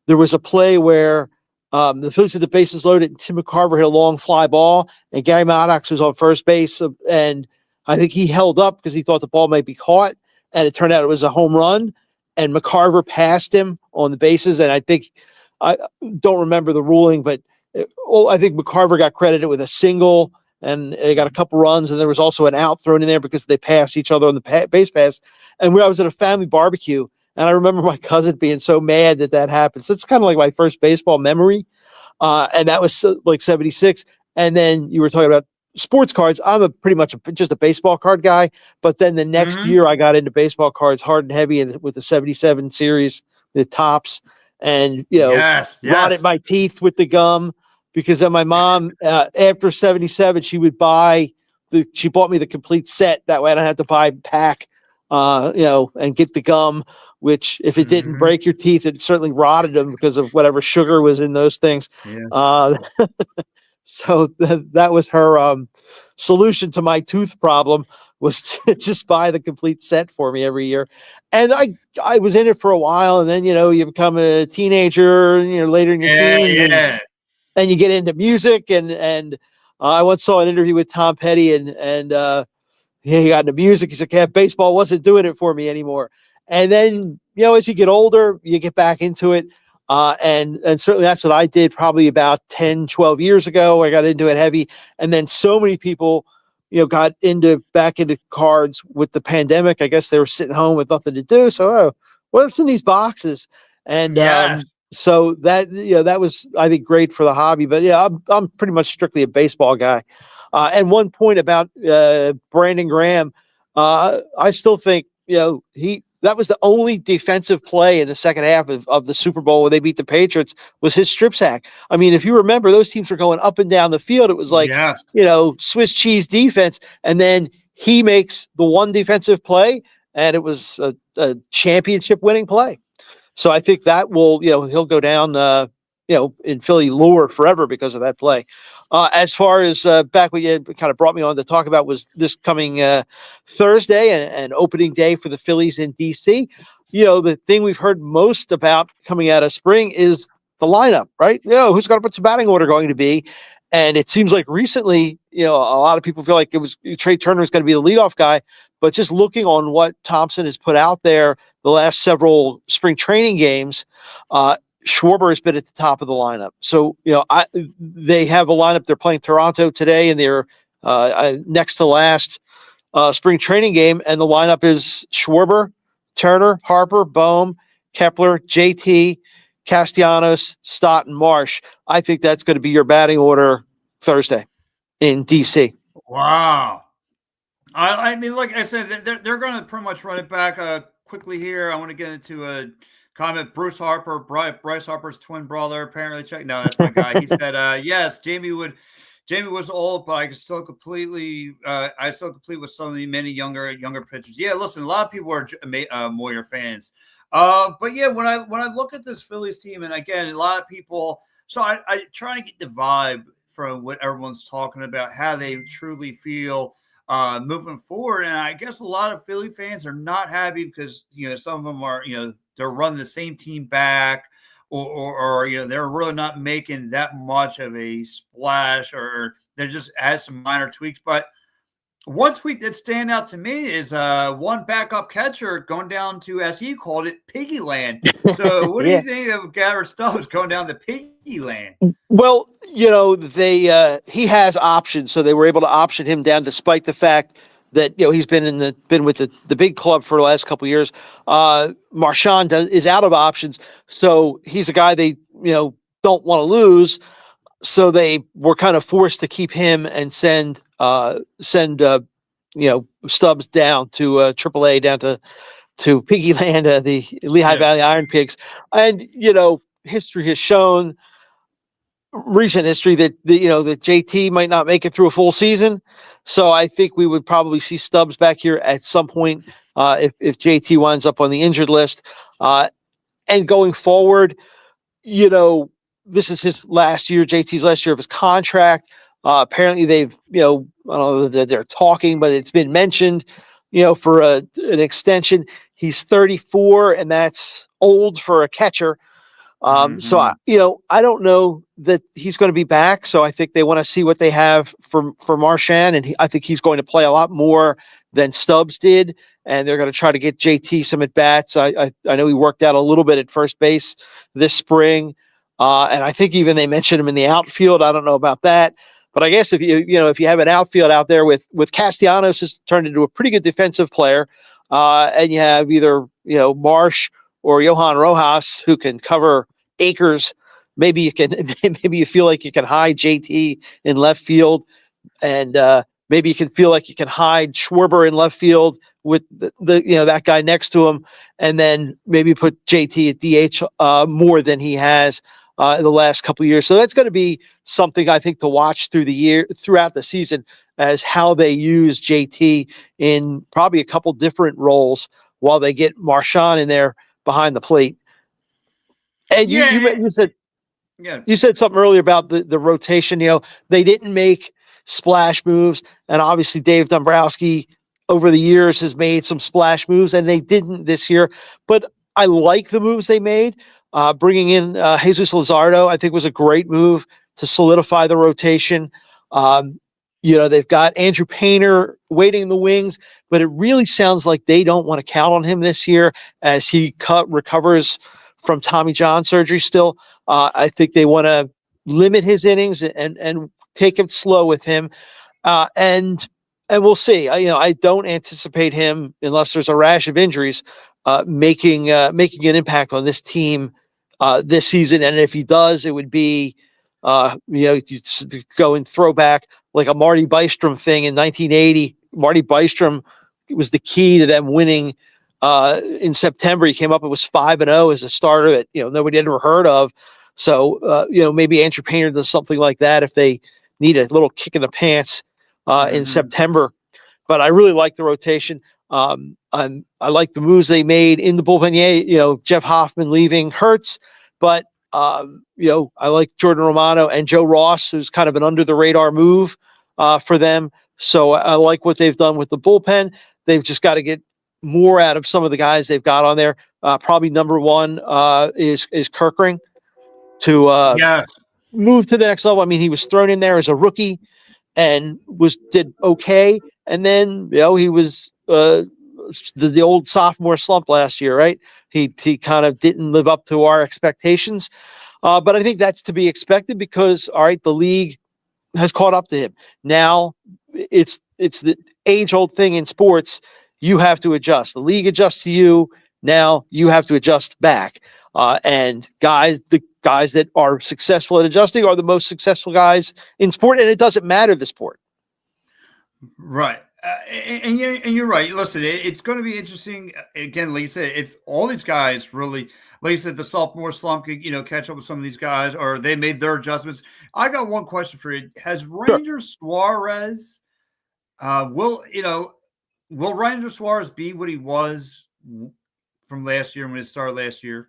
There was a play where the Phillies had the bases loaded, and Tim McCarver hit a long fly ball, and Gary Maddox was on first base, and I think he held up because he thought the ball might be caught, and it turned out it was a home run, and McCarver passed him on the bases, and I think, I don't remember the ruling, but I think McCarver got credited with a single, and they got a couple runs, and there was also an out thrown in there because they passed each other on the base pass. And I was at a family barbecue, and I remember my cousin being so mad that happened. So it's kind of like my first baseball memory. And that was like 76. And then you were talking about sports cards. I'm pretty much just a baseball card guy. But then the next year I got into baseball cards hard and heavy with the 77 series, the tops, and, rotted my teeth with the gum because then my mom, after 77, she bought me the complete set. That way I don't have to buy a pack, and get the gum, which if it didn't break your teeth, it certainly rotted them because of whatever sugar was in those things. Yeah. So that was her solution to my tooth problem, was to just buy the complete set for me every year. And I was in it for a while, and then you become a teenager, later in your Yeah, teens, yeah. and you get into music, and I once saw an interview with Tom Petty, and he got into music. He said, "Yeah, baseball wasn't doing it for me anymore." And then, as you get older, you get back into it. And certainly that's what I did probably about 10, 12 years ago. I got into it heavy. And then so many people, got back into cards with the pandemic. I guess they were sitting home with nothing to do. So, what's in these boxes? And Yes. so that was, I think, great for the hobby. But yeah, I'm pretty much strictly a baseball guy. And one point about Brandon Graham, I still think that was the only defensive play in the second half of the Super Bowl where they beat the Patriots, was his strip sack. I mean, if you remember, those teams were going up and down the field. It was like Yes. Swiss cheese defense, and then he makes the one defensive play, and it was a championship winning play. So I think that will, he'll go down, in Philly lore forever because of that play. As far as back what you kind of brought me on to talk about was this coming Thursday and opening day for the Phillies in DC. The thing we've heard most about coming out of spring is the lineup, right? Who's going to put some batting order going to be? And it seems like recently, a lot of people feel like it was Trey Turner is going to be the leadoff guy. But just looking on what Thompson has put out there the last several spring training games, Schwarber has been at the top of the lineup. So, they have a lineup. They're playing Toronto today in their next to last spring training game. And the lineup is Schwarber, Turner, Harper, Bohm, Kepler, JT, Castellanos, Stott, and Marsh. I think that's going to be your batting order Thursday in DC. Wow. I mean, like I said, they're going to pretty much run it back quickly here. I want to get into a comment. Bruce Harper, Bryce Harper's twin brother, apparently check. No, that's my guy. He said, yes, Jamie was old, but I still complete with some of the many younger pitchers. Yeah, listen, a lot of people are Moyer fans. But yeah, when I look at this Phillies team, and again, a lot of people, so I try to get the vibe from what everyone's talking about, how they truly feel moving forward. And I guess a lot of Philly fans are not happy because, some of them are, they're running the same team back, or they're really not making that much of a splash, or they're just add some minor tweaks. But one tweak that stand out to me is one backup catcher going down to, as he called it, Piggy Land. So what do you think of Garrett Stubbs going down to Piggy Land? Well, they he has options, so they were able to option him down despite the fact that he's been with the big club for the last couple of years. Marchand is out of options, so he's a guy they don't want to lose. So they were kind of forced to keep him and send Stubbs down to AAA, down to Piggy Land, the Lehigh Valley Iron Pigs. And history has shown, recent history, that that JT might not make it through a full season. So I think we would probably see Stubbs back here at some point if JT winds up on the injured list. And going forward, this is his last year, JT's last year of his contract. Apparently they've, I don't know that they're talking, but it's been mentioned, for an extension. He's 34, and that's old for a catcher. So I don't know that he's going to be back. So I think they want to see what they have for Marchand, and I think he's going to play a lot more than Stubbs did. And they're going to try to get JT some at bats. I know he worked out a little bit at first base this spring, and I think even they mentioned him in the outfield. I don't know about that, but I guess if you have an outfield out there with Castellanos has turned into a pretty good defensive player, and you have either Marsh or Johan Rojas who can cover acres. Maybe you feel like you can hide JT in left field, and maybe you can feel like you can hide Schwarber in left field with the that guy next to him, and then maybe put JT at DH more than he has in the last couple of years. So that's going to be something I think to watch throughout the season, as how they use JT in probably a couple different roles while they get Marchand in there behind the plate. And you said, Yeah. you said something earlier about the rotation. They didn't make splash moves, and obviously Dave Dombrowski over the years has made some splash moves, and they didn't this year. But I like the moves they made. Bringing in Jesus Luzardo, I think, was a great move to solidify the rotation. Um, they've got Andrew Painter waiting in the wings, but it really sounds like they don't want to count on him this year as he recovers from Tommy John surgery still. I think they want to limit his innings and take it slow with him, and we'll see. I don't anticipate him, unless there's a rash of injuries, making an impact on this team this season. And if he does, it would be you go and throw back like a Marty Bystrom thing in 1980. Marty Bystrom was the key to them winning. In September, he came up. It was 5-0 as a starter that nobody had ever heard of. So maybe Andrew Painter does something like that if they need a little kick in the pants in September. But I really like the rotation. I like the moves they made in the bullpen. Yeah, Jeff Hoffman leaving hurts, but I like Jordan Romano and Joe Ross, who's kind of an under the radar move for them. So I like what they've done with the bullpen. They've just got to get more out of some of the guys they've got on there. Probably number one is Kerkering to move to the next level. I mean, he was thrown in there as a rookie and did okay, and then he was the old sophomore slump last year, right? He kind of didn't live up to our expectations, but I think that's to be expected because the league has caught up to him. Now it's the age-old thing in sports. You have to adjust. The league adjusts to you. Now you have to adjust back. And the guys that are successful at adjusting are the most successful guys in sport, and it doesn't matter the sport. Right. And you're right. Listen, it's going to be interesting. Again, like you said, if all these guys really, like you said, the sophomore slump could, catch up with some of these guys, or they made their adjustments. I got one question for you. Has Ranger Suarez, will Ranger Suarez be what he was from last year when it started last year?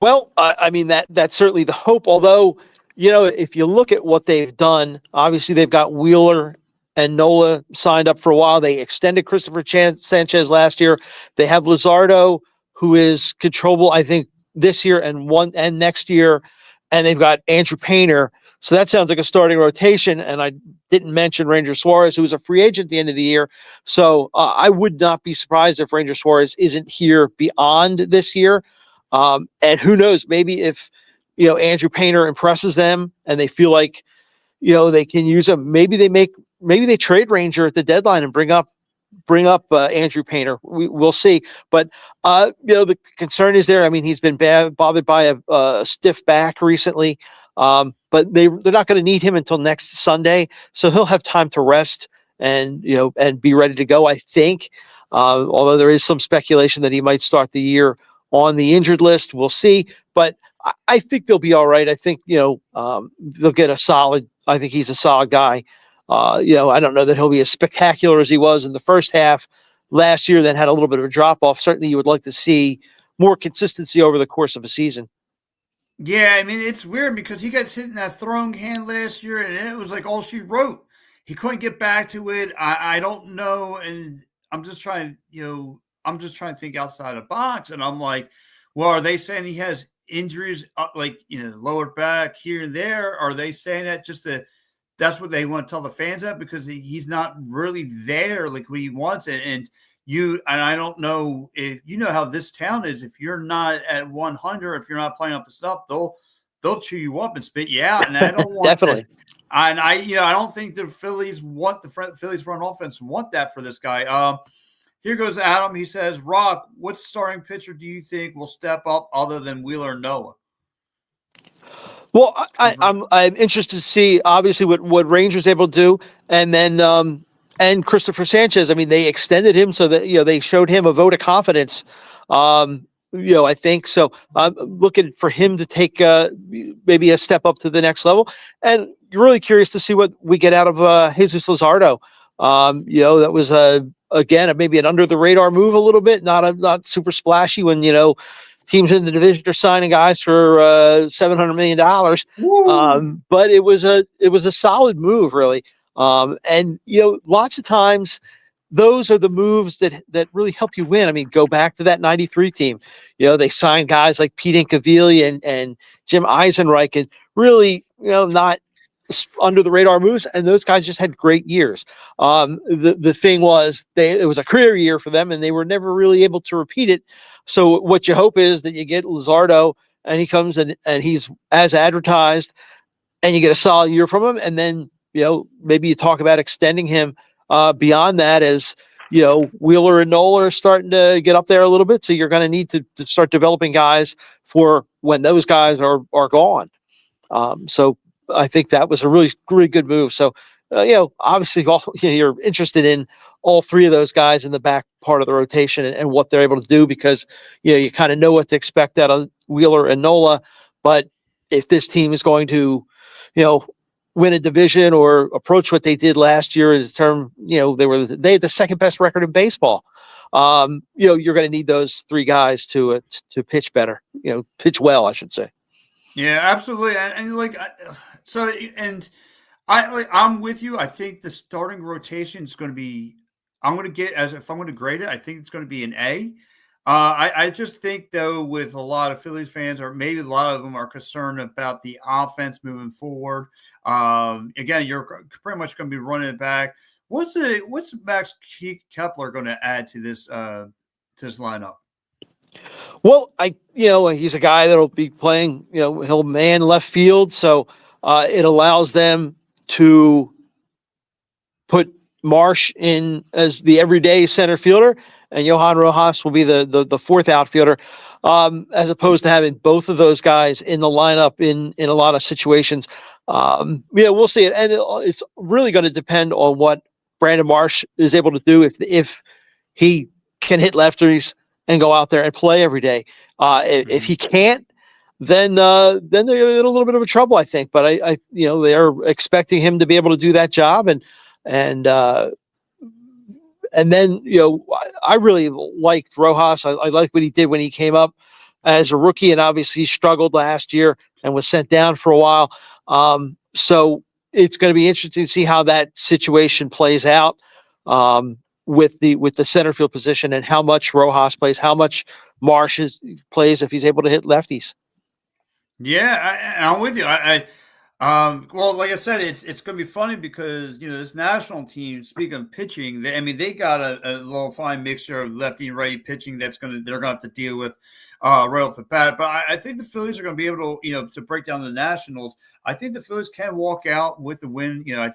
Well, I mean, that's certainly the hope. Although, if you look at what they've done, obviously they've got Wheeler and Nola signed up for a while. They extended Christopher Sanchez last year. They have Luzardo, who is controllable, I think, this year and next year. And they've got Andrew Painter. So that sounds like a starting rotation. And I didn't mention Ranger Suarez, who was a free agent at the end of the year. So I would not be surprised if Ranger Suarez isn't here beyond this year. And who knows, maybe if, Andrew Painter impresses them and they feel like, they can use him, maybe they trade Ranger at the deadline and bring up Andrew Painter. We'll see. But, the concern is there. I mean, he's been bothered by a stiff back recently. But they're not going to need him until next Sunday. So he'll have time to rest and be ready to go, I think. Although there is some speculation that he might start the year on the injured list. We'll see. But I think they'll be all right. I think, they'll get I think he's a solid guy. I don't know that he'll be as spectacular as he was in the first half last year, then had a little bit of a drop off. Certainly you would like to see more consistency over the course of a season. Yeah, I mean, it's weird because he got hit in that throwing hand last year and it was like all she wrote. He couldn't get back to it. I don't know. And I'm just trying, to think outside the box. And I'm like, well, are they saying he has injuries lower back here and there? Are they saying that that's what they want to tell the fans that because he's not really there like what he wants? And I don't know if you know how this town is. If you're not at 100, if you're not playing up the stuff, they'll chew you up and spit you out. And I don't want definitely. And I don't think the Phillies front offense want that for this guy. Here goes Adam. He says, Rock, what starting pitcher do you think will step up other than Wheeler and Nola? Well, I'm interested to see obviously what Rangers able to do, and then and Christopher Sanchez. I mean, they extended him so that they showed him a vote of confidence. I think so. I'm looking for him to take maybe a step up to the next level, and you're really curious to see what we get out of Jesus Luzardo. That was maybe an under the radar move a little bit, not super splashy when teams in the division are signing guys for $700 million. But it was a solid move, really. And lots of times those are the moves that really help you win. I mean, go back to that 93 team. They signed guys like Pete Incaviglia and Jim Eisenreich, and really, not under the radar moves, and those guys just had great years. The thing was, it was a career year for them, and they were never really able to repeat it. So what you hope is that you get Luzardo, and he comes and he's as advertised, and you get a solid year from him, and then maybe you talk about extending him beyond that, as Wheeler and Nola are starting to get up there a little bit. So you're going to need to start developing guys for when those guys are gone. So I think that was a really, really good move. So, obviously you're interested in all three of those guys in the back part of the rotation and what they're able to do, because, you kind of know what to expect out of Wheeler and Nola. But if this team is going to, win a division or approach what they did last year in term, they had the second best record in baseball. You're going to need those three guys to pitch better, pitch well, I should say. Yeah, absolutely. I'm with you. I think the starting rotation is going to be, if I'm going to grade it, I think it's going to be an A. I just think, though, with a lot of Phillies fans, or maybe a lot of them are concerned about the offense moving forward. Again, you're pretty much going to be running it back. What's Max Kepler going to add to this lineup? Well, he's a guy that'll be playing, he'll man left field. So it allows them to put Marsh in as the everyday center fielder, and Johan Rojas will be the fourth outfielder, as opposed to having both of those guys in the lineup in a lot of situations. We'll see it. And it's really going to depend on what Brandon Marsh is able to do, if he can hit lefties and go out there and play every day. If he can't, then they're in a little bit of a trouble, I think. But I they are expecting him to be able to do that job, and then I really liked Rojas. I liked what he did when he came up as a rookie, and obviously he struggled last year and was sent down for a while. So it's going to be interesting to see how that situation plays out. With the center field position, and how much Rojas plays, how much Marsh plays if he's able to hit lefties. Yeah, I'm with you. Well, like I said, it's going to be funny because this national team. Speaking of pitching, they got a little fine mixture of lefty and righty pitching they're going to have to deal with right off the bat. But I think the Phillies are going to be able to to break down the Nationals. I think the Phillies can walk out with the win. I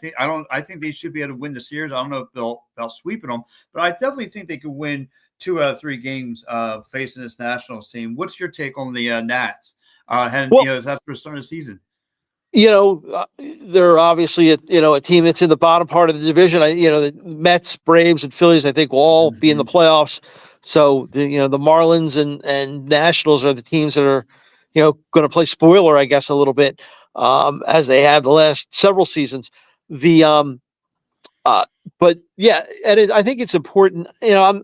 think they should be able to win the series. I don't know if they'll sweep them, but I definitely think they could win 2 out of 3 games facing this Nationals team. What's your take on the Nats? As that's for the start of the season. They're obviously a team that's in the bottom part of the division. The Mets, Braves, and Phillies, I think, will all be in the playoffs. So the Marlins and Nationals are the teams that are going to play spoiler, I guess, a little bit, as they have the last several seasons. But yeah, and I think it's important. I'm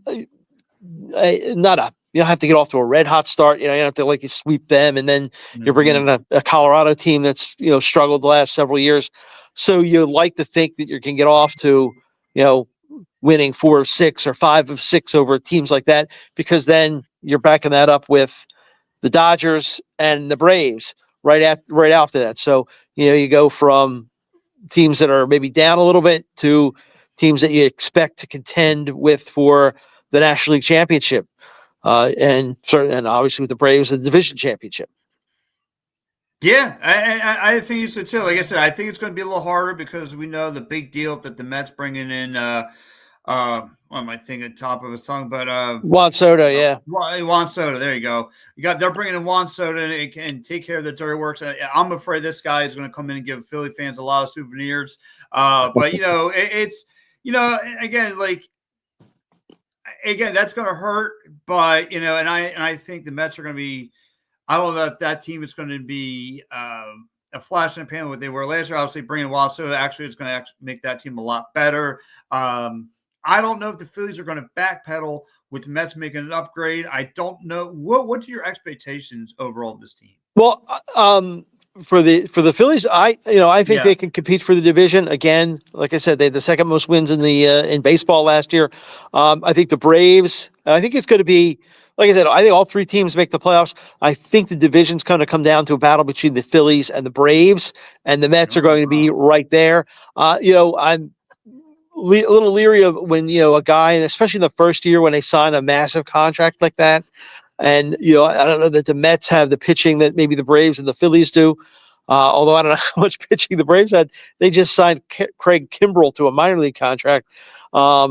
not a. You don't have to get off to a red hot start. You don't have to sweep them, and then you're bringing in a Colorado team that's struggled the last several years. So you like to think that you can get off to winning 4 of 6 or 5 of 6 over teams like that, because then you're backing that up with the Dodgers and the Braves right after that. So you go from teams that are maybe down a little bit to teams that you expect to contend with for the National League Championship. And obviously with the Braves, the division championship. Yeah, I think so too. Like I said, I think it's going to be a little harder because we know the big deal that the Mets bringing in. What am I thinking? Top of his tongue, but Juan Soto, yeah, Juan Soto. There you go. They're bringing in Juan Soto and take care of the dirty works. I'm afraid this guy is going to come in and give Philly fans a lot of souvenirs. But it's again, that's going to hurt. But and I think the Mets are going to be. I don't know if that team is going to be a flash in the pan what they were last year. Obviously, bringing Juan Soto actually is going to make that team a lot better. I don't know if the Phillies are going to backpedal with the Mets making an upgrade. I don't know. What's your expectations overall of this team? Well, for the Phillies, I think Yeah. they can compete for the division again. Like I said, they had the second most wins in baseball last year. I think the Braves. I think it's going to be, like I said, I think all three teams make the playoffs. I think the division's going to come down to a battle between the Phillies and the Braves, and the Mets are Oh, going to be wow. right there. I'm a little leery of when a guy, especially in the first year when they sign a massive contract like that. And I don't know that the Mets have the pitching that maybe the Braves and the Phillies do. Although I don't know how much pitching the Braves had, they just signed Craig Kimbrell to a minor league contract. Yeah,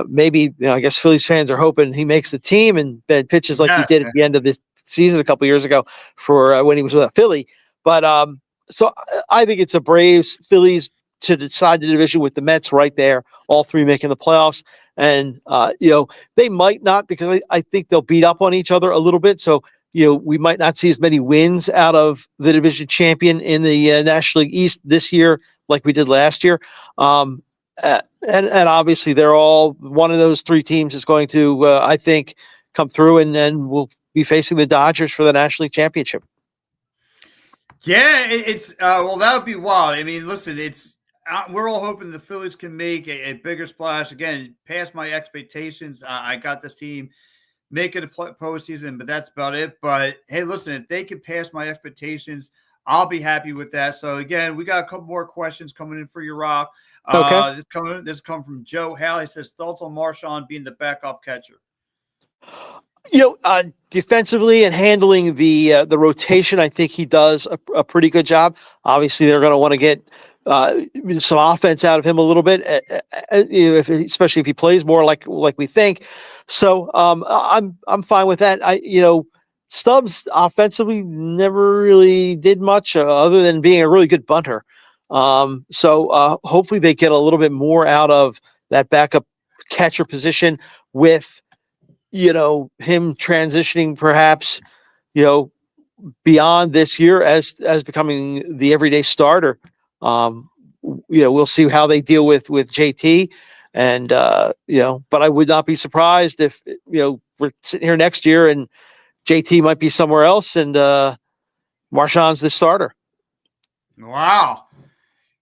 maybe I guess Phillies fans are hoping he makes the team and pitches like he Yes. did at the end of the season a couple years ago for when he was with a Philly. But I think it's a Braves Phillies to decide the division with the Mets right there, all three making the playoffs. And they might not, because I think they'll beat up on each other a little bit. So, we might not see as many wins out of the division champion in the National League East this year like we did last year. And obviously they're all, one of those three teams is going to, I think, come through and will be facing the Dodgers for the National League Championship. Yeah, it's well, that would be wild. I mean, listen, it's we're all hoping the Phillies can make a bigger splash again, past my expectations. I got this team making a postseason, but that's about it. But hey, listen, if they can pass my expectations, I'll be happy with that. So again, we got a couple more questions coming in for you, Rock. Okay. This come from Joe Halley. Says thoughts on Marshawn being the backup catcher. Defensively and handling the rotation, I think he does a pretty good job. Obviously, they're going to want to get some offense out of him a little bit, especially if he plays more like we think. So I'm fine with that. Stubbs offensively never really did much other than being a really good bunter. So hopefully they get a little bit more out of that backup catcher position with him transitioning perhaps, beyond this year as becoming the everyday starter. We'll see how they deal with JT, and but I would not be surprised if we're sitting here next year and JT might be somewhere else and Marshawn's the starter. Wow.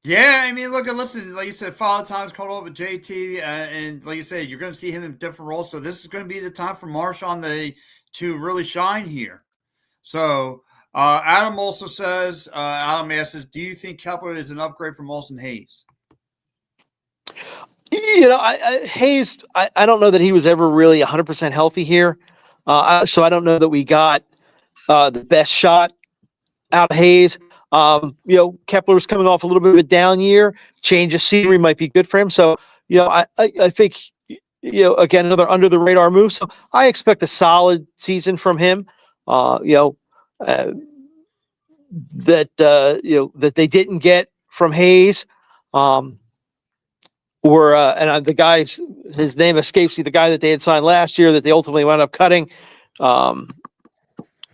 Yeah, I mean, listen, like you said, Father Time's called up with JT, and like you said, you're going to see him in different roles. So this is going to be the time for Marshawn to really shine here. So Adam also says, Adam asks, do you think Kepler is an upgrade from Austin Hayes? Hayes, I don't know that he was ever really 100% healthy here. So I don't know that we got the best shot out of Hayes. Kepler was coming off a little bit of a down year. Change of scenery might be good for him. So, I think, again, another under the radar move. So I expect a solid season from him. That that they didn't get from Hayes. The guy's, his name escapes me, the guy that they had signed last year that they ultimately wound up cutting. Was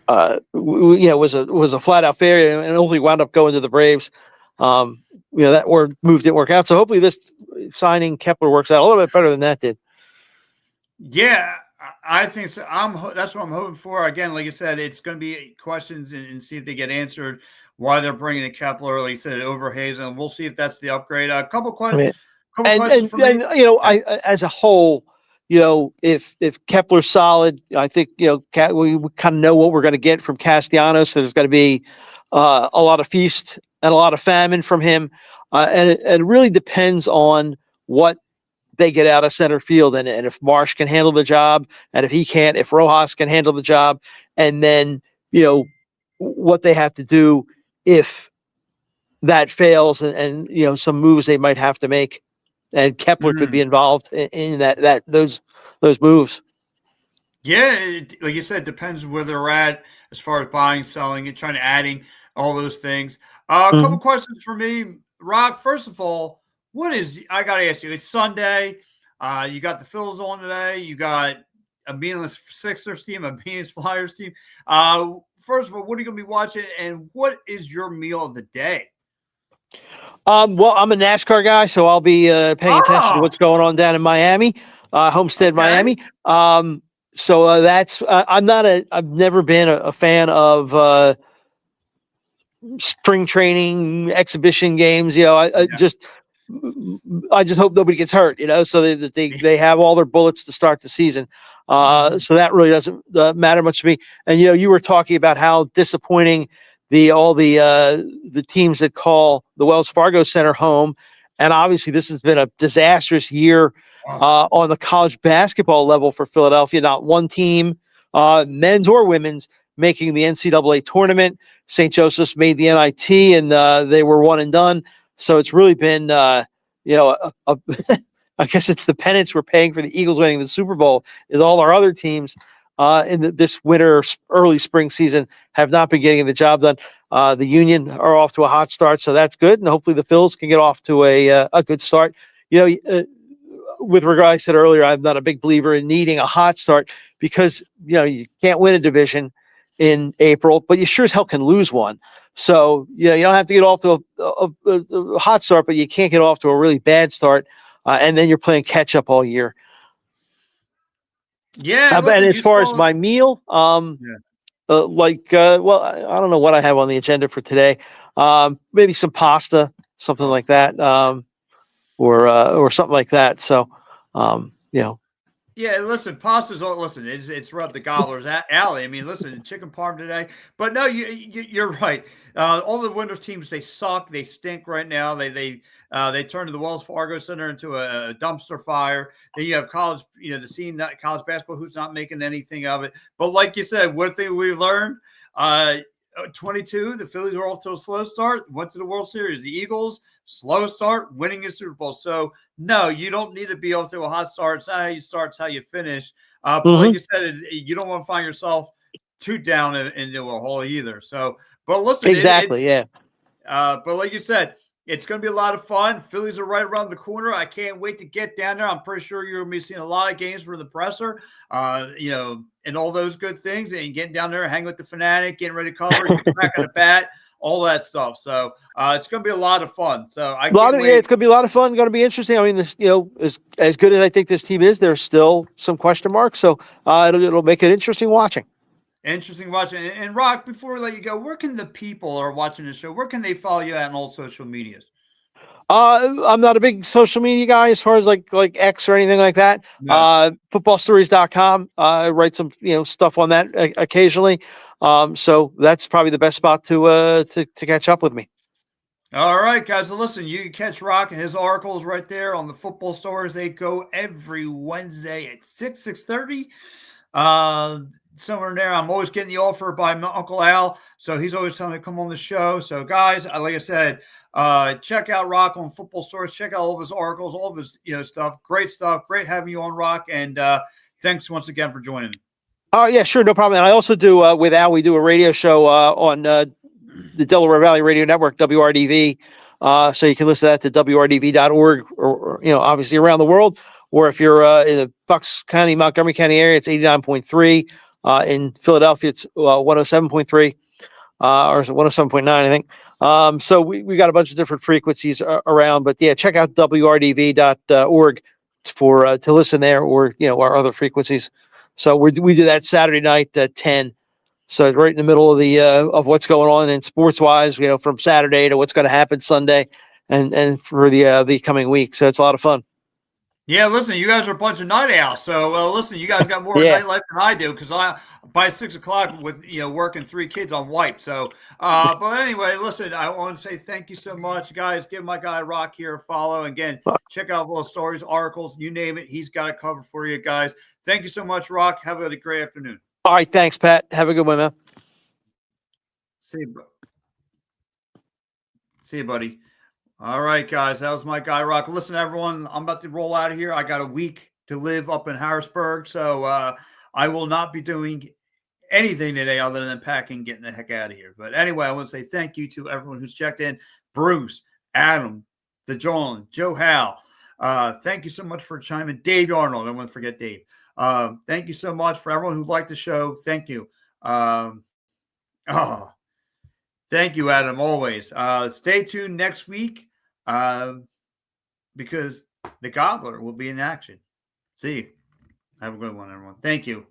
a flat out failure and only wound up going to the Braves. That move didn't work out. So hopefully this signing Kepler works out a little bit better than that did. Yeah, I think so. That's what I'm hoping for. Again, like I said, it's going to be questions and see if they get answered. Why they're bringing in Kepler, like you said, over Hayes, and we'll see if that's the upgrade. A couple questions. And I as a whole, if Kepler's solid, I think we kind of know what we're going to get from Castellanos. So there's going to be a lot of feast and a lot of famine from him, and it really depends on what they get out of center field, and if Marsh can handle the job, and if he can't, if Rojas can handle the job, and then what they have to do if that fails, and some moves they might have to make. And Kepler could be involved in those moves. Yeah, like you said, it depends where they're at as far as buying, selling, and trying to adding all those things. A couple questions for me, Rock. First of all, I got to ask you? It's Sunday. You got the Phils on today. You got a meaningless Sixers team, a meaningless Flyers team. First of all, what are you going to be watching, and what is your meal of the day? Well, I'm a NASCAR guy, so I'll be paying attention to Oh, what's going on down in Miami, Homestead, okay. Miami. So that's I've never been a fan of spring training exhibition games. Yeah. I just hope nobody gets hurt. So they have all their bullets to start the season. Mhm. So that really doesn't matter much to me. And you were talking about how disappointing the teams that call the Wells Fargo Center home, and obviously this has been a disastrous year Oh, on the college basketball level for Philadelphia. Not one team, men's or women's, making the NCAA tournament. St. Joseph's made the NIT, and they were one and done. So it's really been, I guess it's the penance we're paying for the Eagles winning the Super Bowl. Is all our other teams this winter, early spring season have not been getting the job done. The Union are off to a hot start, so that's good, and hopefully the Phils can get off to a good start. With regard, I said earlier, I'm not a big believer in needing a hot start because you can't win a division in April, but you sure as hell can lose one. So you don't have to get off to a hot start, but you can't get off to a really bad start, and then you're playing catch up all year. yeah. And Listen, as you far as saw. my meal, Yeah. well, I don't know what I have on the agenda for today. Maybe some pasta, something Oh. like that, or something like that. So, um, you know, Yeah, listen, pasta's all. Listen, it's right up the gobbler's alley. I mean, listen, chicken parm today, but no, you're right. All the Windows teams they suck, they stink right now. They turned the Wells Fargo Center into a dumpster fire. Then you have college, the scene, college basketball, who's not making anything of it. But like you said, one thing we learned, 22, the Phillies were off to a slow start, went to the World Series. The Eagles, slow start, winning a Super Bowl. So no, you don't need to be off to a hot start. It's not how you start, it's how you finish. But like mhm. you said, you don't want to find yourself too down into a hole either. So, but listen, it's Exactly, yeah. but like you said, it's going to be a lot of fun. Phillies are right around the corner. I can't wait to get down there. I'm pretty sure you're going to be seeing a lot of games for the presser, and all those good things. And getting down there, hang with the fanatic, getting ready to cover, get the crack of the bat, all that stuff. So it's going to be a lot of fun. So I can't Yeah, wait. it's going to be a lot of fun. Going to be interesting. I mean, this, as good as I think this team is, there's still some question marks. So it'll make it interesting watching. Interesting watching. And Rock, before we let you go, where can the people are watching the show? Where can they follow you at on all social medias? I'm not a big social media guy as far as like X or anything like that. No. Footballstories.com. I write some stuff on that occasionally. So that's probably the best spot to catch up with me. All right, guys. So listen, you can catch Rock and his articles right there on the Football Stories. They go every Wednesday at 6:30. Somewhere in there. I'm always getting the offer by my Uncle Al. So he's always telling me to come on the show. So guys, like I said, check out Rock on Football Stories. Check out all of his articles, all of his stuff. Great stuff. Great having you on, Rock. And thanks once again for joining me. Oh yeah, sure, no problem. And I also do with Al. We do a radio show on the Delaware Valley Radio Network, WRDV. So you can listen to that to WRDV.org, or obviously around the world. Or if you're in the Bucks County, Montgomery County area, it's 89.3. In Philadelphia, it's 107.3, or is it 107.9, I think. So we got a bunch of different frequencies around. But yeah, check out WRDV.org for to listen there, or our other frequencies. So we do that Saturday night at 10. So right in the middle of the of what's going on in sports wise, from Saturday to what's going to happen Sunday, and for the coming week. So it's a lot of fun. Yeah, listen, you guys are a bunch of night owls. So listen, you guys got more Yeah. nightlife than I do because I by 6 o'clock with working 3 kids on wipe. So but anyway, listen, I want to say thank you so much, guys. Give my guy Rock here a follow. Again, check out all the stories, articles, you name it. He's got it covered for you guys. Thank you so much, Rock. Have a great afternoon. All right. Thanks, Pat. Have a good one, man. See you, buddy. All right, guys, that was my guy Rock. Listen, everyone, I'm about to roll out of here. I got a week to live up in Harrisburg, so I will not be doing anything today other than packing, getting the heck out of here. But anyway, I want to say thank you to everyone who's checked in. Bruce, Adam, the John, Joe Hal. Thank you so much for chiming. Dave Arnold. I don't want to forget Dave. Thank you so much for everyone who liked the show. Thank you. Oh, Thank you, Adam. Always. Stay tuned next week because the Gobbler will be in action. See you. Have a good one, everyone. Thank you.